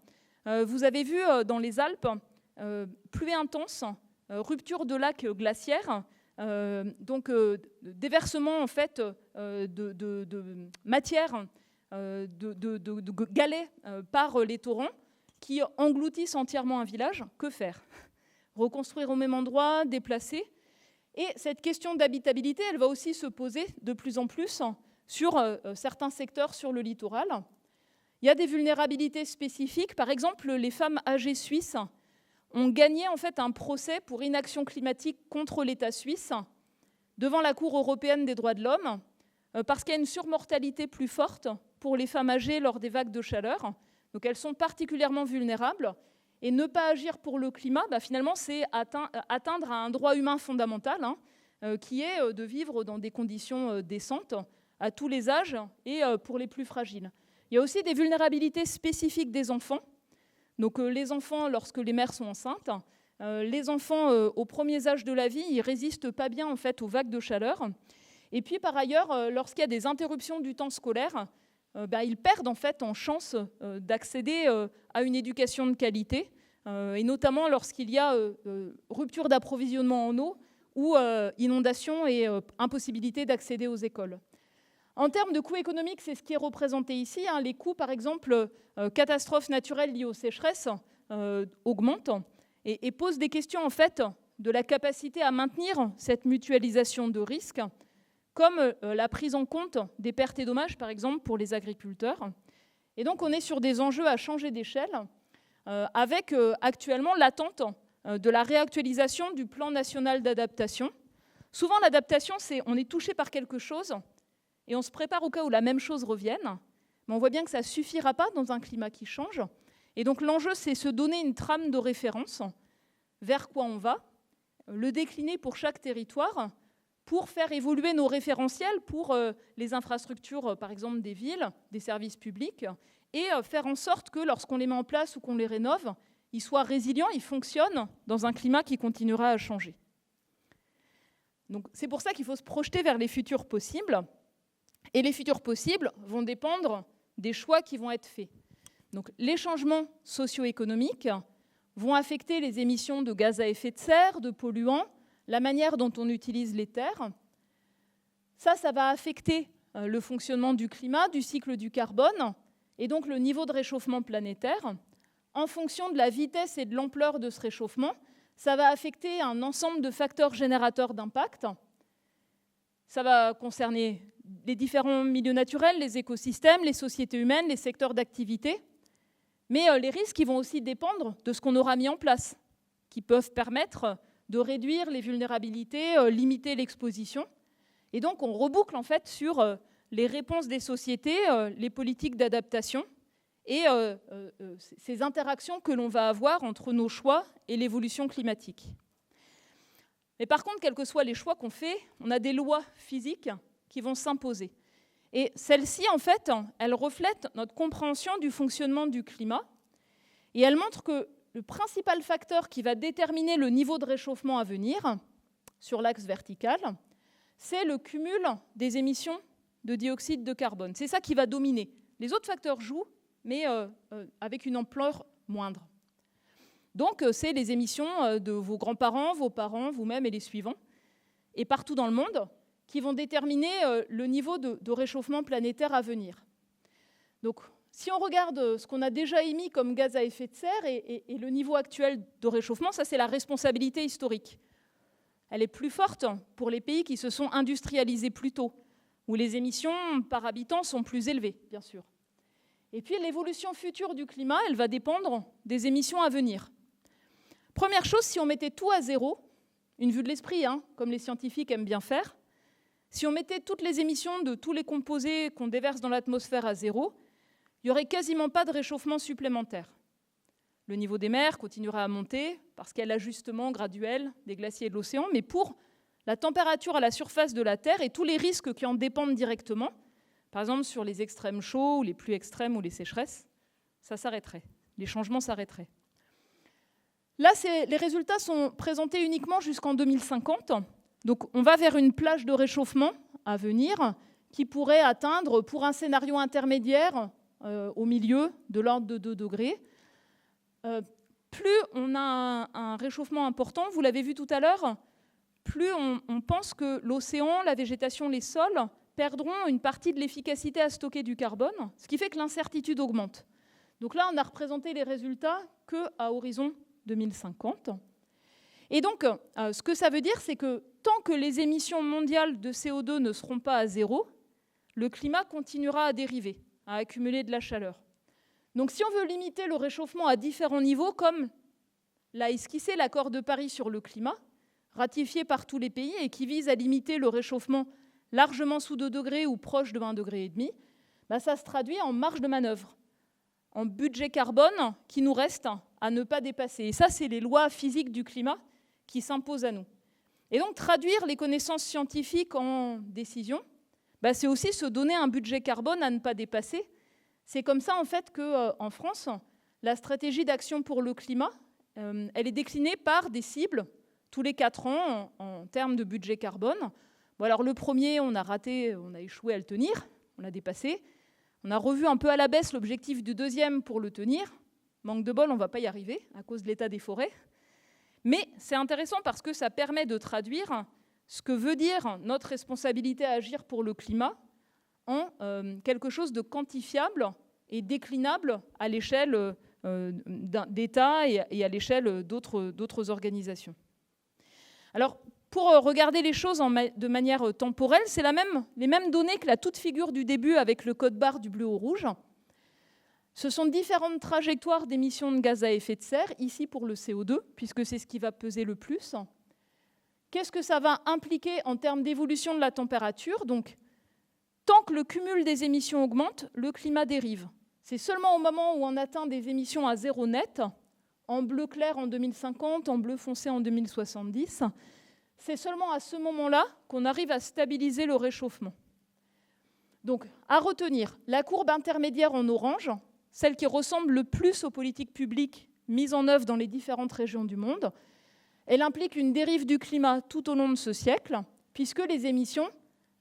Vous avez vu dans les Alpes, pluie intense, rupture de lacs glaciaires, donc déversement en fait, de matière, de galets par les torrents qui engloutissent entièrement un village. Que faire ? Reconstruire au même endroit, déplacer. Et cette question d'habitabilité, elle va aussi se poser de plus en plus sur certains secteurs sur le littoral. Il y a des vulnérabilités spécifiques. Par exemple, les femmes âgées suisses ont gagné en fait un procès pour inaction climatique contre l'État suisse devant la Cour européenne des droits de l'homme parce qu'il y a une surmortalité plus forte pour les femmes âgées lors des vagues de chaleur. Donc elles sont particulièrement vulnérables. Et ne pas agir pour le climat, finalement, c'est atteindre un droit humain fondamental, qui est de vivre dans des conditions décentes à tous les âges et pour les plus fragiles. Il y a aussi des vulnérabilités spécifiques des enfants. Donc les enfants, lorsque les mères sont enceintes, les enfants aux premiers âges de la vie, ils résistent pas bien en fait aux vagues de chaleur. Et puis par ailleurs, lorsqu'il y a des interruptions du temps scolaire, ils perdent en fait en chance d'accéder à une éducation de qualité, et notamment lorsqu'il y a rupture d'approvisionnement en eau ou inondation et impossibilité d'accéder aux écoles. En termes de coûts économiques, c'est ce qui est représenté ici. Les coûts, par exemple, catastrophes naturelles liées aux sécheresses augmentent et posent des questions en fait de la capacité à maintenir cette mutualisation de risques, comme la prise en compte des pertes et dommages, par exemple, pour les agriculteurs. Et donc, on est sur des enjeux à changer d'échelle, avec actuellement l'attente de la réactualisation du plan national d'adaptation. Souvent, l'adaptation, c'est on est touché par quelque chose et on se prépare au cas où la même chose revienne, mais on voit bien que ça ne suffira pas dans un climat qui change. Et donc, l'enjeu, c'est se donner une trame de référence vers quoi on va, le décliner pour chaque territoire, pour faire évoluer nos référentiels pour les infrastructures, par exemple des villes, des services publics, et faire en sorte que lorsqu'on les met en place ou qu'on les rénove, ils soient résilients, ils fonctionnent dans un climat qui continuera à changer. Donc, c'est pour ça qu'il faut se projeter vers les futurs possibles, et les futurs possibles vont dépendre des choix qui vont être faits. Donc, les changements socio-économiques vont affecter les émissions de gaz à effet de serre, de polluants, la manière dont on utilise les terres. Ça va affecter le fonctionnement du climat, du cycle du carbone, et donc le niveau de réchauffement planétaire. En fonction de la vitesse et de l'ampleur de ce réchauffement, ça va affecter un ensemble de facteurs générateurs d'impact. Ça va concerner les différents milieux naturels, les écosystèmes, les sociétés humaines, les secteurs d'activité. Mais les risques vont aussi dépendre de ce qu'on aura mis en place, qui peuvent permettre de réduire les vulnérabilités, limiter l'exposition. Et donc, on reboucle en fait sur les réponses des sociétés, les politiques d'adaptation et ces interactions que l'on va avoir entre nos choix et l'évolution climatique. Mais par contre, quels que soient les choix qu'on fait, on a des lois physiques qui vont s'imposer. Et celles-ci, en fait, elles reflètent notre compréhension du fonctionnement du climat et elles montrent que le principal facteur qui va déterminer le niveau de réchauffement à venir, sur l'axe vertical, c'est le cumul des émissions de dioxyde de carbone. C'est ça qui va dominer. Les autres facteurs jouent, mais avec une ampleur moindre. Donc, c'est les émissions de vos grands-parents, vos parents, vous-même et les suivants, et partout dans le monde, qui vont déterminer le niveau de réchauffement planétaire à venir. Donc, si on regarde ce qu'on a déjà émis comme gaz à effet de serre et le niveau actuel de réchauffement, ça c'est la responsabilité historique. Elle est plus forte pour les pays qui se sont industrialisés plus tôt, où les émissions par habitant sont plus élevées, bien sûr. Et puis l'évolution future du climat, elle va dépendre des émissions à venir. Première chose, si on mettait tout à zéro, une vue de l'esprit, comme les scientifiques aiment bien faire, si on mettait toutes les émissions de tous les composés qu'on déverse dans l'atmosphère à zéro, il n'y aurait quasiment pas de réchauffement supplémentaire. Le niveau des mers continuera à monter parce qu'il y a l'ajustement graduel des glaciers et de l'océan, mais pour la température à la surface de la Terre et tous les risques qui en dépendent directement, par exemple sur les extrêmes chauds ou les pluies extrêmes ou les sécheresses, ça s'arrêterait, les changements s'arrêteraient. Là, les résultats sont présentés uniquement jusqu'en 2050, donc on va vers une plage de réchauffement à venir qui pourrait atteindre, pour un scénario intermédiaire, au milieu de l'ordre de 2 degrés. Plus on a un réchauffement important, vous l'avez vu tout à l'heure, plus on pense que l'océan, la végétation, les sols perdront une partie de l'efficacité à stocker du carbone, ce qui fait que l'incertitude augmente. Donc là, on a représenté les résultats qu'à horizon 2050. Et donc, ce que ça veut dire, c'est que tant que les émissions mondiales de CO2 ne seront pas à zéro, le climat continuera à dériver, à accumuler de la chaleur. Donc si on veut limiter le réchauffement à différents niveaux, comme l'a esquissé l'accord de Paris sur le climat, ratifié par tous les pays et qui vise à limiter le réchauffement largement sous 2 degrés ou proche de 1,5 degré, ça se traduit en marge de manœuvre, en budget carbone qui nous reste à ne pas dépasser. Et ça, c'est les lois physiques du climat qui s'imposent à nous. Et donc traduire les connaissances scientifiques en décisions, c'est aussi se donner un budget carbone à ne pas dépasser. C'est comme ça, en fait, qu'en France, la stratégie d'action pour le climat, elle est déclinée par des cibles tous les 4 ans en termes de budget carbone. Bon, alors le premier, on a raté, on a échoué à le tenir, on l'a dépassé. On a revu un peu à la baisse l'objectif du deuxième pour le tenir. Manque de bol, on ne va pas y arriver à cause de l'état des forêts. Mais c'est intéressant parce que ça permet de traduire ce que veut dire notre responsabilité à agir pour le climat en quelque chose de quantifiable et déclinable à l'échelle d'États et à l'échelle d'autres organisations. Alors, pour regarder les choses de manière temporelle, c'est les mêmes données que la toute figure du début avec le code barre du bleu au rouge. Ce sont différentes trajectoires d'émissions de gaz à effet de serre, ici pour le CO2, puisque c'est ce qui va peser le plus. Qu'est-ce que ça va impliquer en termes d'évolution de la température ? Donc, tant que le cumul des émissions augmente, le climat dérive. C'est seulement au moment où on atteint des émissions à zéro net, en bleu clair en 2050, en bleu foncé en 2070, c'est seulement à ce moment-là qu'on arrive à stabiliser le réchauffement. Donc, à retenir, la courbe intermédiaire en orange, celle qui ressemble le plus aux politiques publiques mises en œuvre dans les différentes régions du monde, elle implique une dérive du climat tout au long de ce siècle, puisque les émissions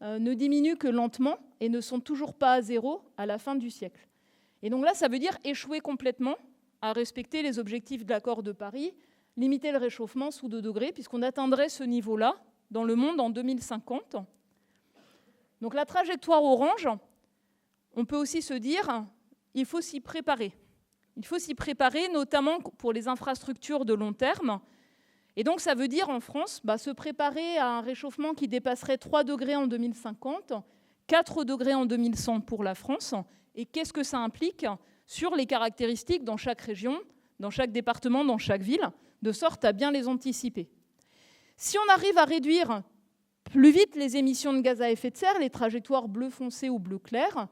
ne diminuent que lentement et ne sont toujours pas à zéro à la fin du siècle. Et donc là, ça veut dire échouer complètement à respecter les objectifs de l'accord de Paris, limiter le réchauffement sous 2 degrés, puisqu'on atteindrait ce niveau-là dans le monde en 2050. Donc la trajectoire orange, on peut aussi se dire, il faut s'y préparer. Il faut s'y préparer, notamment pour les infrastructures de long terme. Et donc ça veut dire en France, se préparer à un réchauffement qui dépasserait 3 degrés en 2050, 4 degrés en 2100 pour la France. Et qu'est-ce que ça implique sur les caractéristiques dans chaque région, dans chaque département, dans chaque ville, de sorte à bien les anticiper. Si on arrive à réduire plus vite les émissions de gaz à effet de serre, les trajectoires bleu foncé ou bleu clair,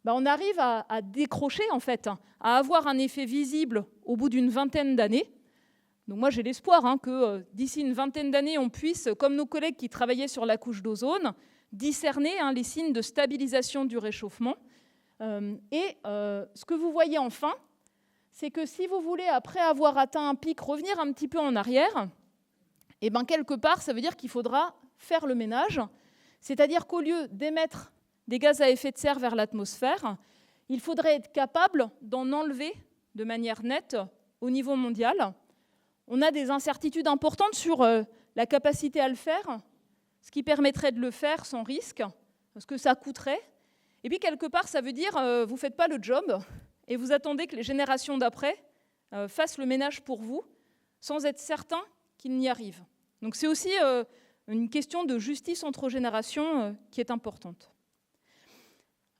on arrive à décrocher, en fait, à avoir un effet visible au bout d'une vingtaine d'années. Donc moi, j'ai l'espoir que d'ici une vingtaine d'années, on puisse, comme nos collègues qui travaillaient sur la couche d'ozone, discerner les signes de stabilisation du réchauffement. Ce que vous voyez enfin, c'est que si vous voulez, après avoir atteint un pic, revenir un petit peu en arrière, et bien quelque part, ça veut dire qu'il faudra faire le ménage, c'est-à-dire qu'au lieu d'émettre des gaz à effet de serre vers l'atmosphère, il faudrait être capable d'en enlever de manière nette au niveau mondial. On a des incertitudes importantes sur la capacité à le faire, ce qui permettrait de le faire sans risque, ce que ça coûterait. Et puis quelque part, ça veut dire vous ne faites pas le job et vous attendez que les générations d'après fassent le ménage pour vous, sans être certain qu'ils n'y arrivent. Donc c'est aussi une question de justice entre générations qui est importante.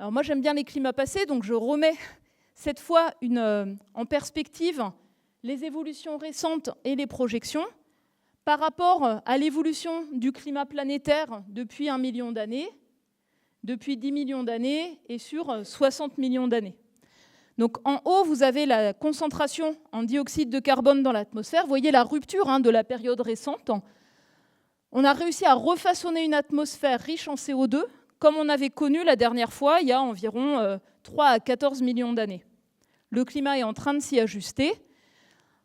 Alors moi j'aime bien les climats passés, donc je remets cette fois en perspective les évolutions récentes et les projections par rapport à l'évolution du climat planétaire depuis 1 million d'années, depuis 10 millions d'années et sur 60 millions d'années. Donc en haut, vous avez la concentration en dioxyde de carbone dans l'atmosphère. Vous voyez la rupture de la période récente. On a réussi à refaçonner une atmosphère riche en CO2, comme on avait connu la dernière fois, il y a environ 3 à 14 millions d'années. Le climat est en train de s'y ajuster.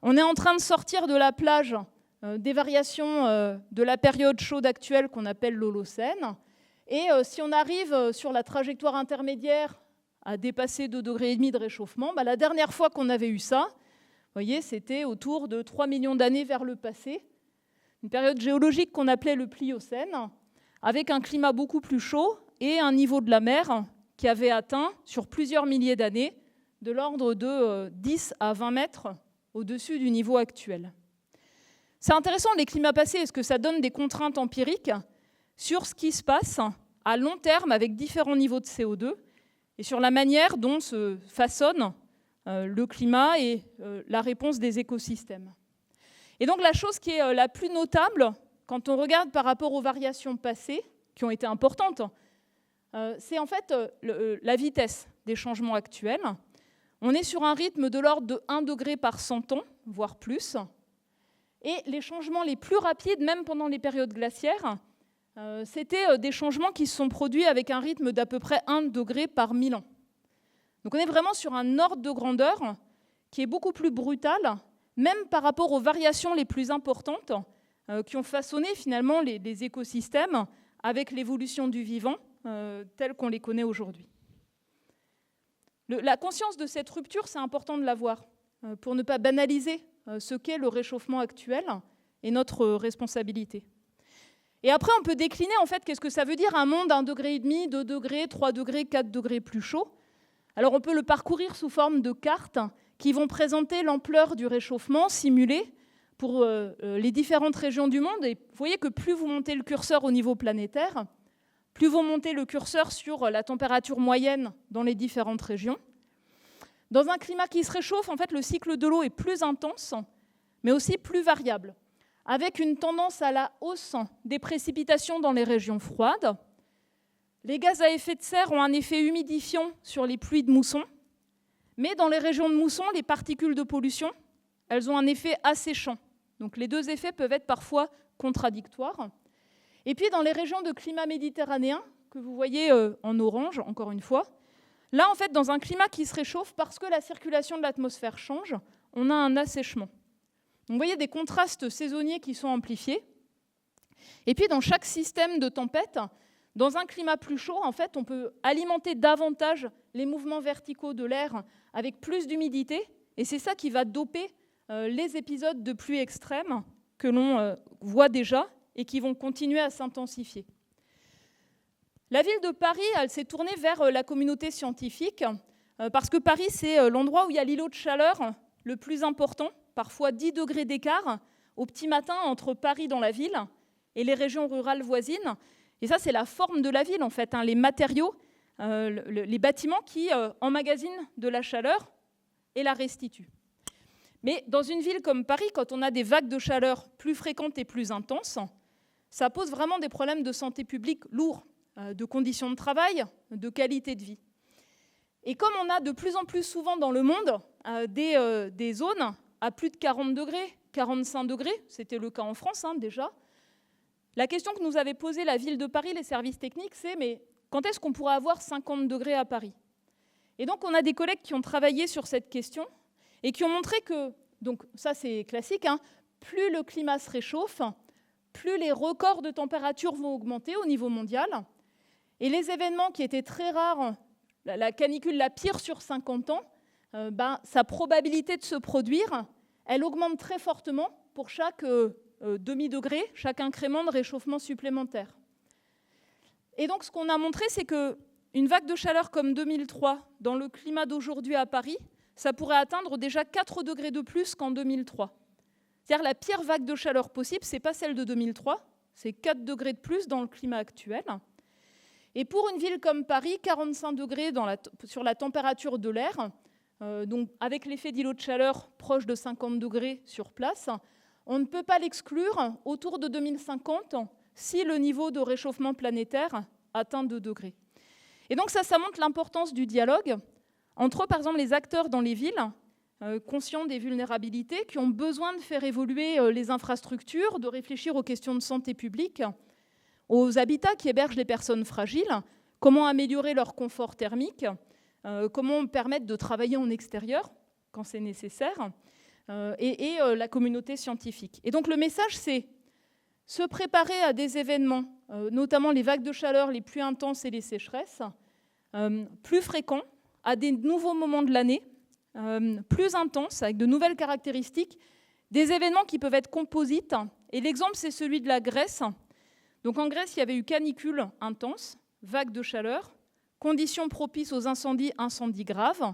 On est en train de sortir de la plage des variations de la période chaude actuelle qu'on appelle l'Holocène. Et si on arrive sur la trajectoire intermédiaire à dépasser 2,5 degrés de réchauffement, la dernière fois qu'on avait eu ça, vous voyez, c'était autour de 3 millions d'années vers le passé, une période géologique qu'on appelait le Pliocène, avec un climat beaucoup plus chaud et un niveau de la mer qui avait atteint, sur plusieurs milliers d'années, de l'ordre de 10 à 20 mètres au-dessus du niveau actuel. C'est intéressant, les climats passés, est-ce que ça donne des contraintes empiriques sur ce qui se passe à long terme avec différents niveaux de CO2 et sur la manière dont se façonne le climat et la réponse des écosystèmes. Et donc la chose qui est la plus notable, quand on regarde par rapport aux variations passées, qui ont été importantes, c'est en fait la vitesse des changements actuels. On est sur un rythme de l'ordre de 1 degré par 100 ans, voire plus. Et les changements les plus rapides, même pendant les périodes glaciaires, c'était des changements qui se sont produits avec un rythme d'à peu près 1 degré par 1000 ans. Donc on est vraiment sur un ordre de grandeur qui est beaucoup plus brutal, même par rapport aux variations les plus importantes qui ont façonné finalement les écosystèmes avec l'évolution du vivant telle qu'on les connaît aujourd'hui. La conscience de cette rupture, c'est important de l'avoir pour ne pas banaliser ce qu'est le réchauffement actuel et notre responsabilité. Et après, on peut décliner, en fait, qu'est-ce que ça veut dire un monde 1,5 degré, 2 degrés, 3 degrés, 4 degrés plus chaud. Alors, on peut le parcourir sous forme de cartes qui vont présenter l'ampleur du réchauffement simulé pour les différentes régions du monde. Et vous voyez que plus vous montez le curseur au niveau planétaire, plus vous montez le curseur sur la température moyenne dans les différentes régions. Dans un climat qui se réchauffe, en fait, le cycle de l'eau est plus intense, mais aussi plus variable, avec une tendance à la hausse des précipitations dans les régions froides. Les gaz à effet de serre ont un effet humidifiant sur les pluies de mousson, mais dans les régions de mousson, les particules de pollution, elles ont un effet asséchant. Donc les deux effets peuvent être parfois contradictoires. Et puis dans les régions de climat méditerranéen, que vous voyez en orange, encore une fois, là, en fait, dans un climat qui se réchauffe, parce que la circulation de l'atmosphère change, on a un assèchement. Donc, vous voyez des contrastes saisonniers qui sont amplifiés. Et puis, dans chaque système de tempête, dans un climat plus chaud, en fait, on peut alimenter davantage les mouvements verticaux de l'air avec plus d'humidité. Et c'est ça qui va doper les épisodes de pluie extrême que l'on voit déjà et qui vont continuer à s'intensifier. La ville de Paris, elle s'est tournée vers la communauté scientifique parce que Paris, c'est l'endroit où il y a l'îlot de chaleur le plus important, parfois 10 degrés d'écart au petit matin entre Paris dans la ville et les régions rurales voisines. Et ça, c'est la forme de la ville, en fait, les matériaux, les bâtiments qui emmagasinent de la chaleur et la restituent. Mais dans une ville comme Paris, quand on a des vagues de chaleur plus fréquentes et plus intenses, ça pose vraiment des problèmes de santé publique lourds, de conditions de travail, de qualité de vie. Et comme on a de plus en plus souvent dans le monde des zones à plus de 40 degrés, 45 degrés, c'était le cas en France déjà, la question que nous avait posée la ville de Paris, les services techniques, c'est mais quand est-ce qu'on pourra avoir 50 degrés à Paris? Et donc on a des collègues qui ont travaillé sur cette question et qui ont montré que, donc ça c'est classique, hein, plus le climat se réchauffe, plus les records de température vont augmenter au niveau mondial. Et les événements qui étaient très rares, la canicule la pire sur 50 ans, sa probabilité de se produire, elle augmente très fortement pour chaque demi-degré, chaque incrément de réchauffement supplémentaire. Et donc ce qu'on a montré, c'est qu'une vague de chaleur comme 2003, dans le climat d'aujourd'hui à Paris, ça pourrait atteindre déjà 4 degrés de plus qu'en 2003. C'est-à-dire la pire vague de chaleur possible, ce n'est pas celle de 2003, c'est 4 degrés de plus dans le climat actuel. Et pour une ville comme Paris, 45 degrés sur la température de l'air, donc avec l'effet d'îlot de chaleur proche de 50 degrés sur place, on ne peut pas l'exclure autour de 2050 si le niveau de réchauffement planétaire atteint 2 degrés. Et donc ça montre l'importance du dialogue entre, par exemple, les acteurs dans les villes, conscients des vulnérabilités, qui ont besoin de faire évoluer les infrastructures, de réfléchir aux questions de santé publique, aux habitats qui hébergent les personnes fragiles, comment améliorer leur confort thermique, comment permettre de travailler en extérieur quand c'est nécessaire, et la communauté scientifique. Et donc le message, c'est se préparer à des événements, notamment les vagues de chaleur les plus intenses et les sécheresses, plus fréquents, à des nouveaux moments de l'année, plus intenses, avec de nouvelles caractéristiques, des événements qui peuvent être composites. Et l'exemple, c'est celui de la Grèce. Donc en Grèce, il y avait eu canicule intense, vague de chaleur, conditions propices aux incendies graves,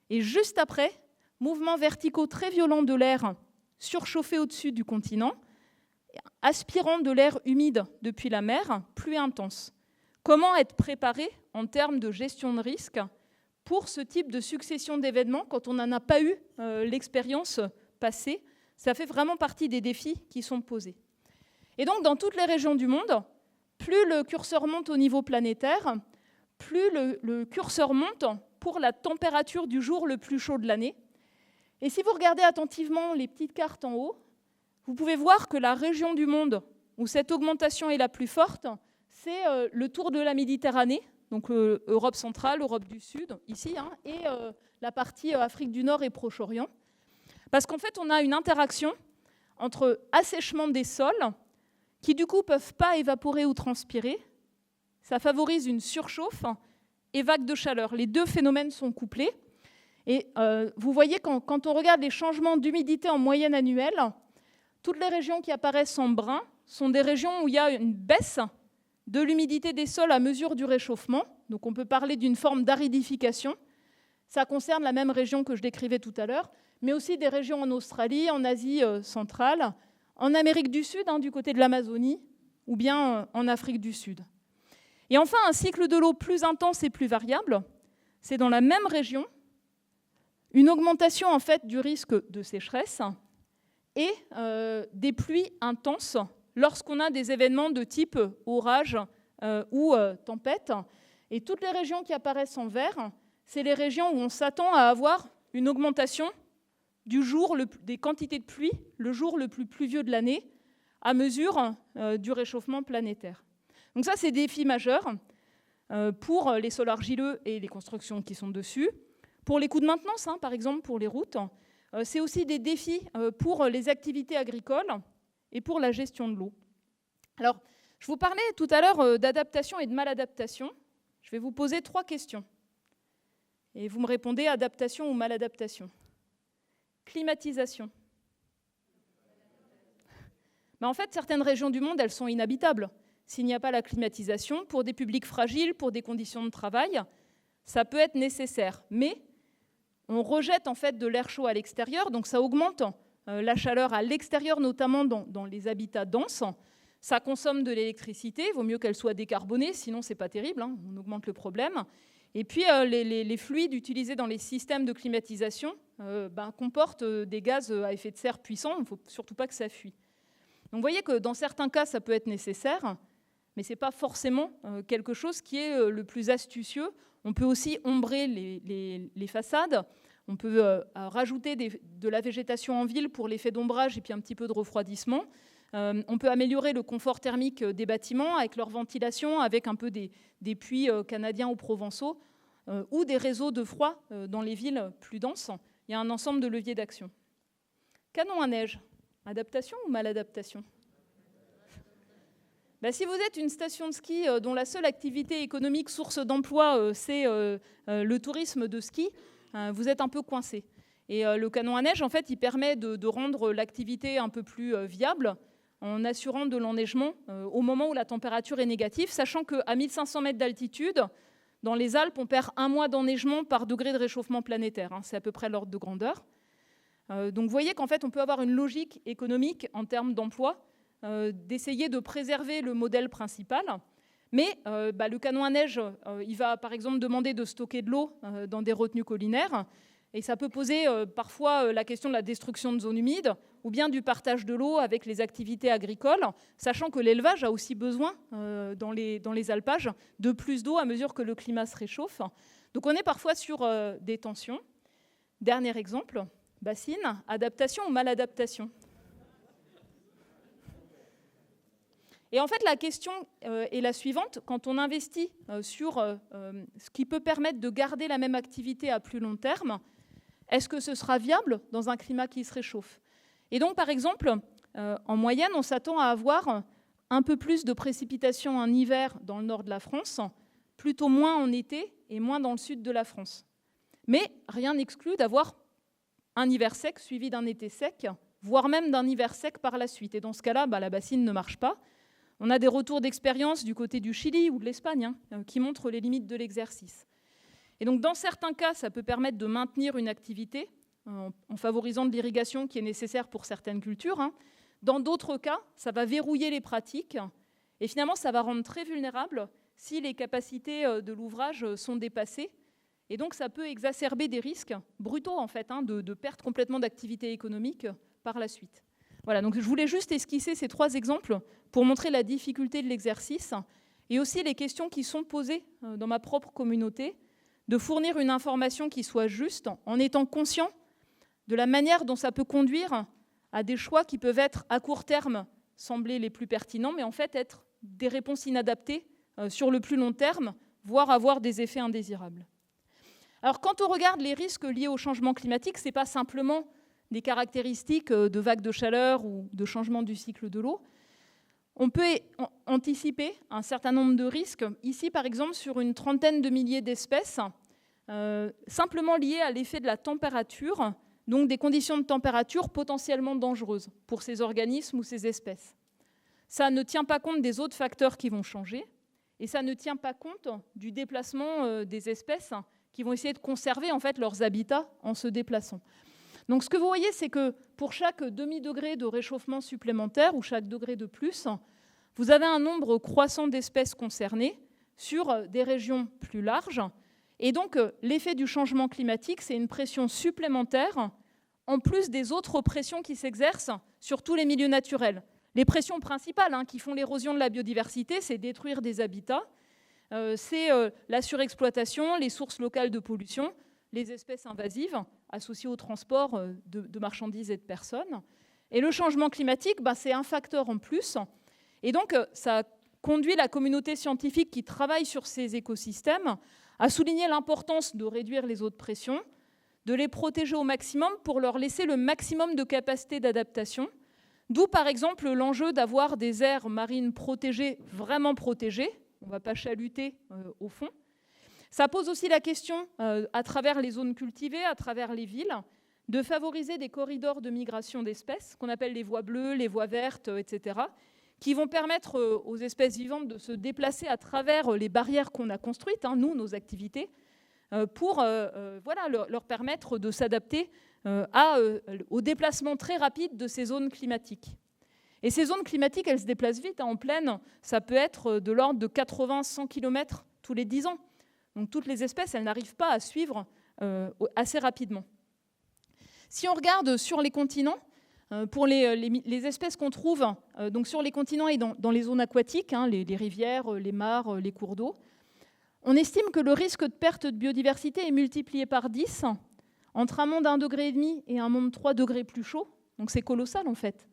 et juste après, mouvements verticaux très violents de l'air surchauffé au-dessus du continent, aspirant de l'air humide depuis la mer, pluie intense. Comment être préparé en termes de gestion de risque pour ce type de succession d'événements quand on n'en a pas eu l'expérience passée? Ça fait vraiment partie des défis qui sont posés. Et donc, dans toutes les régions du monde, plus le curseur monte au niveau planétaire, plus le curseur monte pour la température du jour le plus chaud de l'année. Et si vous regardez attentivement les petites cartes en haut, vous pouvez voir que la région du monde où cette augmentation est la plus forte, c'est le tour de la Méditerranée, donc Europe centrale, Europe du Sud, ici, hein, et la partie Afrique du Nord et Proche-Orient. Parce qu'en fait, on a une interaction entre assèchement des sols, qui du coup ne peuvent pas évaporer ou transpirer. Ça favorise une surchauffe et vague de chaleur. Les deux phénomènes sont couplés. Et vous voyez, quand on regarde les changements d'humidité en moyenne annuelle, toutes les régions qui apparaissent en brun sont des régions où il y a une baisse de l'humidité des sols à mesure du réchauffement. Donc on peut parler d'une forme d'aridification. Ça concerne la même région que je décrivais tout à l'heure, mais aussi des régions en Australie, en Asie centrale, en Amérique du Sud, hein, du côté de l'Amazonie, ou bien en Afrique du Sud. Et enfin, un cycle de l'eau plus intense et plus variable, c'est dans la même région une augmentation en fait du risque de sécheresse et des pluies intenses lorsqu'on a des événements de type orage ou tempête. Et toutes les régions qui apparaissent en vert, c'est les régions où on s'attend à avoir une augmentation des quantités de pluie le jour le plus pluvieux de l'année à mesure du réchauffement planétaire. Donc ça, c'est des défis majeurs pour les sols argileux et les constructions qui sont dessus. Pour les coûts de maintenance, hein, par exemple, pour les routes, c'est aussi des défis pour les activités agricoles et pour la gestion de l'eau. Alors, je vous parlais tout à l'heure d'adaptation et de maladaptation. Je vais vous poser 3 questions. Et vous me répondez adaptation ou maladaptation. Climatisation. Mais en fait, certaines régions du monde, elles sont inhabitables. S'il n'y a pas la climatisation, pour des publics fragiles, pour des conditions de travail, ça peut être nécessaire. Mais on rejette en fait de l'air chaud à l'extérieur, donc ça augmente la chaleur à l'extérieur, notamment dans les habitats denses. Ça consomme de l'électricité, il vaut mieux qu'elle soit décarbonée, sinon c'est pas terrible, hein, on augmente le problème. Et puis les fluides utilisés dans les systèmes de climatisation comportent des gaz à effet de serre puissants, il ne faut surtout pas que ça fuit. Donc vous voyez que dans certains cas, ça peut être nécessaire, mais ce n'est pas forcément quelque chose qui est le plus astucieux. On peut aussi ombrer les façades, on peut rajouter de la végétation en ville pour l'effet d'ombrage et puis un petit peu de refroidissement. On peut améliorer le confort thermique des bâtiments avec leur ventilation, avec un peu des puits canadiens ou provençaux, ou des réseaux de froid dans les villes plus denses. Il il y a un ensemble de leviers d'action. Canon à neige, adaptation ou maladaptation ? Si vous êtes une station de ski dont la seule activité économique, source d'emploi, c'est le tourisme de ski, vous êtes un peu coincé. Et le canon à neige, en fait, il permet de rendre l'activité un peu plus viable en assurant de l'enneigement au moment où la température est négative, sachant qu'à 1500 mètres d'altitude, dans les Alpes, on perd 1 mois d'enneigement par degré de réchauffement planétaire. C'est à peu près l'ordre de grandeur. Donc vous voyez qu'en fait, on peut avoir une logique économique en termes d'emploi, d'essayer de préserver le modèle principal. Mais le canon à neige, il va par exemple demander de stocker de l'eau dans des retenues collinaires. Et ça peut poser parfois la question de la destruction de zones humides ou bien du partage de l'eau avec les activités agricoles, sachant que l'élevage a aussi besoin, dans les alpages, de plus d'eau à mesure que le climat se réchauffe. Donc on est parfois sur des tensions. Dernier exemple, bassine, adaptation ou maladaptation. Et en fait, la question est la suivante. Quand on investit sur ce qui peut permettre de garder la même activité à plus long terme, est-ce que ce sera viable dans un climat qui se réchauffe ? Et donc, par exemple, en moyenne, on s'attend à avoir un peu plus de précipitations en hiver dans le nord de la France, plutôt moins en été et moins dans le sud de la France. Mais rien n'exclut d'avoir un hiver sec suivi d'un été sec, voire même d'un hiver sec par la suite. Et dans ce cas-là, la bassine ne marche pas. On a des retours d'expérience du côté du Chili ou de l'Espagne qui montrent les limites de l'exercice. Et donc, dans certains cas, ça peut permettre de maintenir une activité en favorisant de l'irrigation qui est nécessaire pour certaines cultures. Dans d'autres cas, ça va verrouiller les pratiques et finalement, ça va rendre très vulnérable si les capacités de l'ouvrage sont dépassées. Et donc, ça peut exacerber des risques brutaux, en fait, de perte complètement d'activité économique par la suite. Voilà, donc je voulais juste esquisser ces 3 exemples pour montrer la difficulté de l'exercice et aussi les questions qui sont posées dans ma propre communauté, de fournir une information qui soit juste en étant conscient de la manière dont ça peut conduire à des choix qui peuvent être à court terme sembler les plus pertinents, mais en fait être des réponses inadaptées sur le plus long terme, voire avoir des effets indésirables. Alors quand on regarde les risques liés au changement climatique, ce n'est pas simplement des caractéristiques de vagues de chaleur ou de changement du cycle de l'eau. On peut anticiper un certain nombre de risques, ici par exemple sur une trentaine de milliers d'espèces, simplement liées à l'effet de la température, donc des conditions de température potentiellement dangereuses pour ces organismes ou ces espèces. Ça ne tient pas compte des autres facteurs qui vont changer, et ça ne tient pas compte du déplacement des espèces qui vont essayer de conserver en fait leurs habitats en se déplaçant. Donc ce que vous voyez, c'est que pour chaque demi-degré de réchauffement supplémentaire ou chaque degré de plus, vous avez un nombre croissant d'espèces concernées sur des régions plus larges. Et donc l'effet du changement climatique, c'est une pression supplémentaire en plus des autres pressions qui s'exercent sur tous les milieux naturels. Les pressions principales qui font l'érosion de la biodiversité, c'est détruire des habitats, c'est la surexploitation, les sources locales de pollution, les espèces invasives associées au transport de marchandises et de personnes. Et le changement climatique, c'est un facteur en plus. Et donc, ça conduit la communauté scientifique qui travaille sur ces écosystèmes à souligner l'importance de réduire les autres pressions, de les protéger au maximum pour leur laisser le maximum de capacité d'adaptation. D'où, par exemple, l'enjeu d'avoir des aires marines protégées, vraiment protégées. On ne va pas chaluter au fond. Ça pose aussi la question, à travers les zones cultivées, à travers les villes, de favoriser des corridors de migration d'espèces, qu'on appelle les voies bleues, les voies vertes, etc., qui vont permettre aux espèces vivantes de se déplacer à travers les barrières qu'on a construites, nous, nos activités, pour leur permettre de s'adapter au déplacement très rapide de ces zones climatiques. Et ces zones climatiques, elles se déplacent vite. En plaine, ça peut être de l'ordre de 80-100 km tous les 10 ans. Donc toutes les espèces, elles n'arrivent pas à suivre assez rapidement. Si on regarde sur les continents, pour les espèces qu'on trouve donc sur les continents et dans les zones aquatiques, les rivières, les mares, les cours d'eau, on estime que le risque de perte de biodiversité est multiplié par 10 entre un monde 1,5 degré et un monde 3 degrés plus chaud. Donc c'est colossal en fait.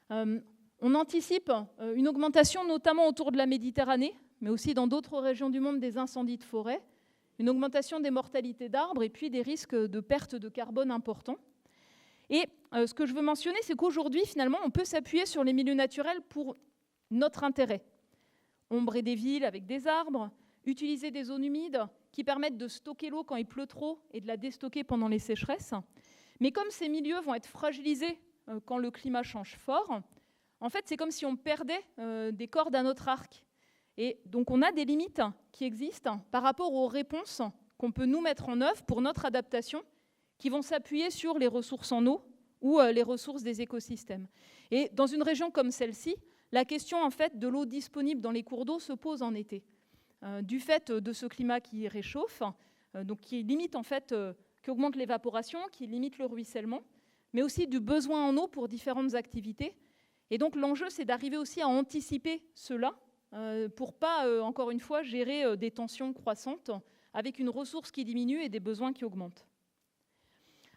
On anticipe une augmentation notamment autour de la Méditerranée, mais aussi dans d'autres régions du monde des incendies de forêt, une augmentation des mortalités d'arbres et puis des risques de perte de carbone importants. Et ce que je veux mentionner, c'est qu'aujourd'hui, finalement, on peut s'appuyer sur les milieux naturels pour notre intérêt. Ombrer des villes avec des arbres, utiliser des zones humides qui permettent de stocker l'eau quand il pleut trop et de la déstocker pendant les sécheresses. Mais comme ces milieux vont être fragilisés quand le climat change fort, en fait, c'est comme si on perdait des cordes à notre arc. Et donc, on a des limites qui existent par rapport aux réponses qu'on peut nous mettre en œuvre pour notre adaptation, qui vont s'appuyer sur les ressources en eau ou les ressources des écosystèmes. Et dans une région comme celle-ci, la question en fait, de l'eau disponible dans les cours d'eau se pose en été. Du fait de ce climat qui réchauffe, donc qui limite en fait, qui augmente l'évaporation, qui limite le ruissellement, mais aussi du besoin en eau pour différentes activités. Et donc l'enjeu, c'est d'arriver aussi à anticiper cela pour pas, encore une fois, gérer des tensions croissantes avec une ressource qui diminue et des besoins qui augmentent.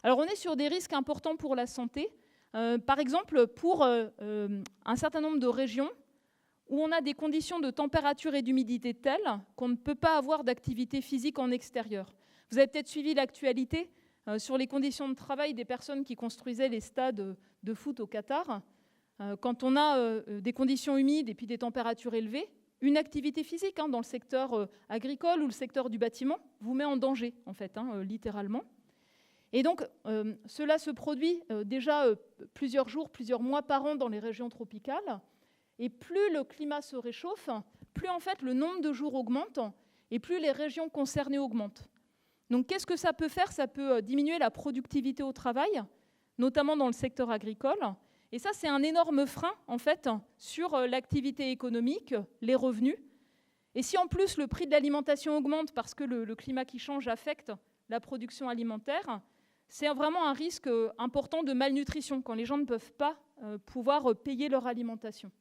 Alors on est sur des risques importants pour la santé. Par exemple, pour un certain nombre de régions où on a des conditions de température et d'humidité telles qu'on ne peut pas avoir d'activité physique en extérieur. Vous avez peut-être suivi l'actualité sur les conditions de travail des personnes qui construisaient les stades de foot au Qatar. Quand on a des conditions humides et puis des températures élevées, une activité physique dans le secteur agricole ou le secteur du bâtiment vous met en danger, en fait, littéralement. Et donc, cela se produit déjà plusieurs jours, plusieurs mois par an dans les régions tropicales. Et plus le climat se réchauffe, plus en fait le nombre de jours augmente et plus les régions concernées augmentent. Donc, qu'est-ce que ça peut faire? Ça peut diminuer la productivité au travail, notamment dans le secteur agricole. Et ça, c'est un énorme frein, en fait, sur l'activité économique, les revenus. Et si en plus le prix de l'alimentation augmente parce que le climat qui change affecte la production alimentaire, c'est vraiment un risque important de malnutrition quand les gens ne peuvent pas pouvoir payer leur alimentation.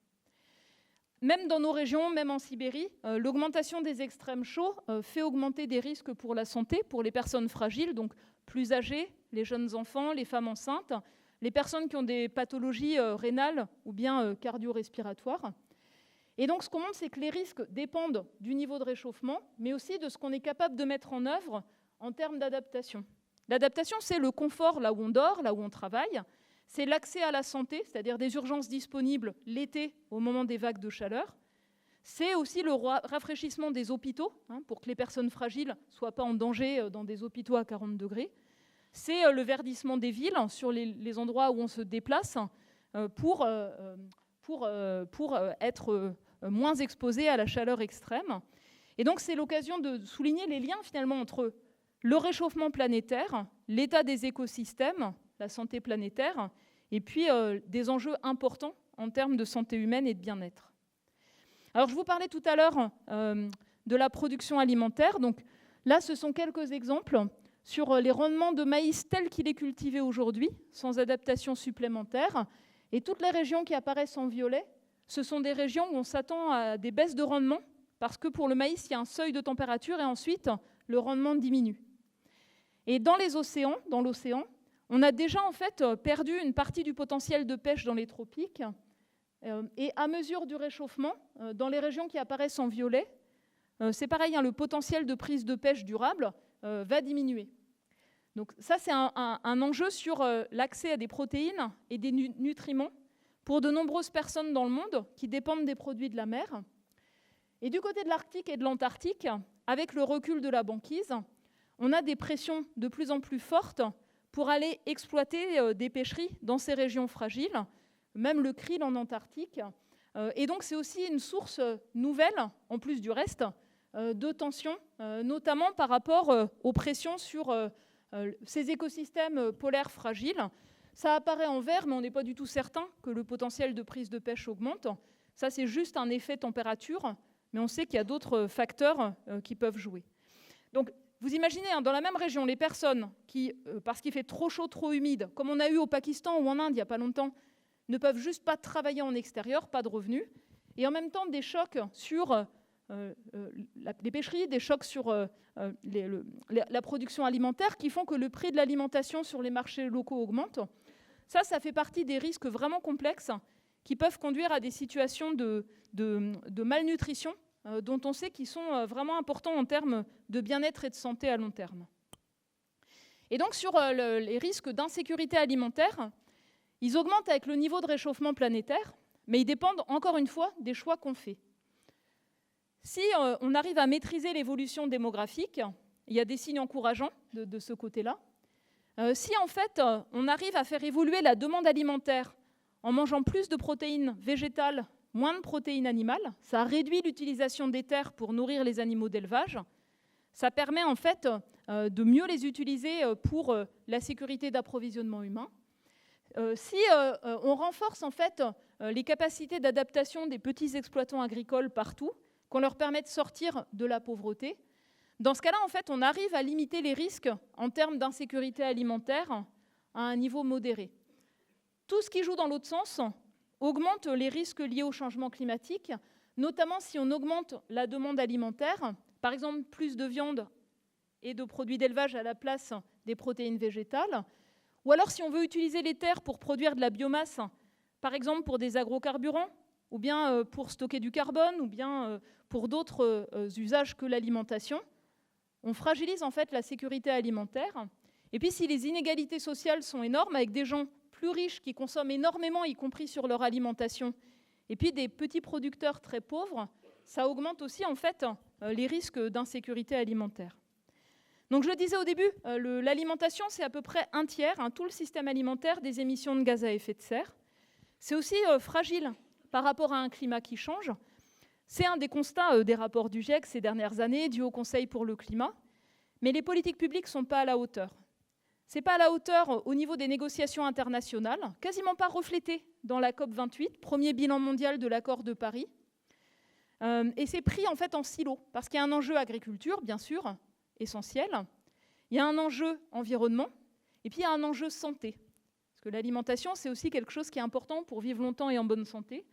Même dans nos régions, même en Sibérie, l'augmentation des extrêmes chauds fait augmenter des risques pour la santé, pour les personnes fragiles, donc plus âgées, les jeunes enfants, les femmes enceintes, les personnes qui ont des pathologies rénales ou bien cardio-respiratoires. Et donc ce qu'on montre, c'est que les risques dépendent du niveau de réchauffement, mais aussi de ce qu'on est capable de mettre en œuvre en termes d'adaptation. L'adaptation, c'est le confort là où on dort, là où on travaille. C'est l'accès à la santé, c'est-à-dire des urgences disponibles l'été au moment des vagues de chaleur. C'est aussi le rafraîchissement des hôpitaux, pour que les personnes fragiles ne soient pas en danger dans des hôpitaux à 40 degrés. C'est le verdissement des villes sur les endroits où on se déplace pour être moins exposé à la chaleur extrême. Et donc c'est l'occasion de souligner les liens finalement entre le réchauffement planétaire, l'état des écosystèmes, la santé planétaire, et puis des enjeux importants en termes de santé humaine et de bien-être. Alors je vous parlais tout à l'heure de la production alimentaire. Donc là, ce sont quelques exemples sur les rendements de maïs tels qu'il est cultivé aujourd'hui, sans adaptation supplémentaire. Et toutes les régions qui apparaissent en violet, ce sont des régions où on s'attend à des baisses de rendement, parce que pour le maïs, il y a un seuil de température et ensuite, le rendement diminue. Et dans l'océan, on a déjà en fait perdu une partie du potentiel de pêche dans les tropiques. Et à mesure du réchauffement, dans les régions qui apparaissent en violet, c'est pareil, le potentiel de prise de pêche durable va diminuer. Donc ça, c'est un enjeu sur l'accès à des protéines et des nutriments pour de nombreuses personnes dans le monde qui dépendent des produits de la mer. Et du côté de l'Arctique et de l'Antarctique, avec le recul de la banquise, on a des pressions de plus en plus fortes pour aller exploiter des pêcheries dans ces régions fragiles, même le krill en Antarctique. Et donc c'est aussi une source nouvelle, en plus du reste, de tensions, notamment par rapport aux pressions sur ces écosystèmes polaires fragiles. Ça apparaît en vert, mais on n'est pas du tout certain que le potentiel de prise de pêche augmente. Ça, c'est juste un effet température, mais on sait qu'il y a d'autres facteurs qui peuvent jouer. Donc, vous imaginez, dans la même région, les personnes qui, parce qu'il fait trop chaud, trop humide, comme on a eu au Pakistan ou en Inde il n'y a pas longtemps, ne peuvent juste pas travailler en extérieur, pas de revenus, et en même temps des chocs sur les pêcheries, des chocs sur la production alimentaire qui font que le prix de l'alimentation sur les marchés locaux augmente. Ça fait partie des risques vraiment complexes qui peuvent conduire à des situations de malnutrition dont on sait qu'ils sont vraiment importants en termes de bien-être et de santé à long terme. Et donc sur les risques d'insécurité alimentaire, ils augmentent avec le niveau de réchauffement planétaire, mais ils dépendent encore une fois des choix qu'on fait. Si on arrive à maîtriser l'évolution démographique, il y a des signes encourageants de ce côté-là. Si en fait on arrive à faire évoluer la demande alimentaire en mangeant plus de protéines végétales, moins de protéines animales, ça réduit l'utilisation des terres pour nourrir les animaux d'élevage. Ça permet en fait de mieux les utiliser pour la sécurité d'approvisionnement humain. Si on renforce en fait les capacités d'adaptation des petits exploitants agricoles partout, qu'on leur permet de sortir de la pauvreté, dans ce cas-là, en fait, on arrive à limiter les risques en termes d'insécurité alimentaire à un niveau modéré. Tout ce qui joue dans l'autre sens augmente les risques liés au changement climatique, notamment si on augmente la demande alimentaire, par exemple plus de viande et de produits d'élevage à la place des protéines végétales, ou alors si on veut utiliser les terres pour produire de la biomasse, par exemple pour des agrocarburants, ou bien pour stocker du carbone, ou bien pour d'autres usages que l'alimentation, on fragilise en fait la sécurité alimentaire. Et puis si les inégalités sociales sont énormes, avec des gens plus riches qui consomment énormément, y compris sur leur alimentation, et puis des petits producteurs très pauvres, ça augmente aussi en fait les risques d'insécurité alimentaire. Donc je le disais au début, l'alimentation c'est à peu près un tiers, tout le système alimentaire, des émissions de gaz à effet de serre. C'est aussi fragile par rapport à un climat qui change. C'est un des constats des rapports du GIEC ces dernières années, du Haut Conseil pour le climat. Mais les politiques publiques ne sont pas à la hauteur. Ce n'est pas à la hauteur au niveau des négociations internationales, quasiment pas reflété dans la COP28, premier bilan mondial de l'accord de Paris. Et c'est pris en fait en silo, parce qu'il y a un enjeu agriculture, bien sûr, essentiel. Il y a un enjeu environnement, et puis il y a un enjeu santé. Parce que l'alimentation, c'est aussi quelque chose qui est important pour vivre longtemps et en bonne santé.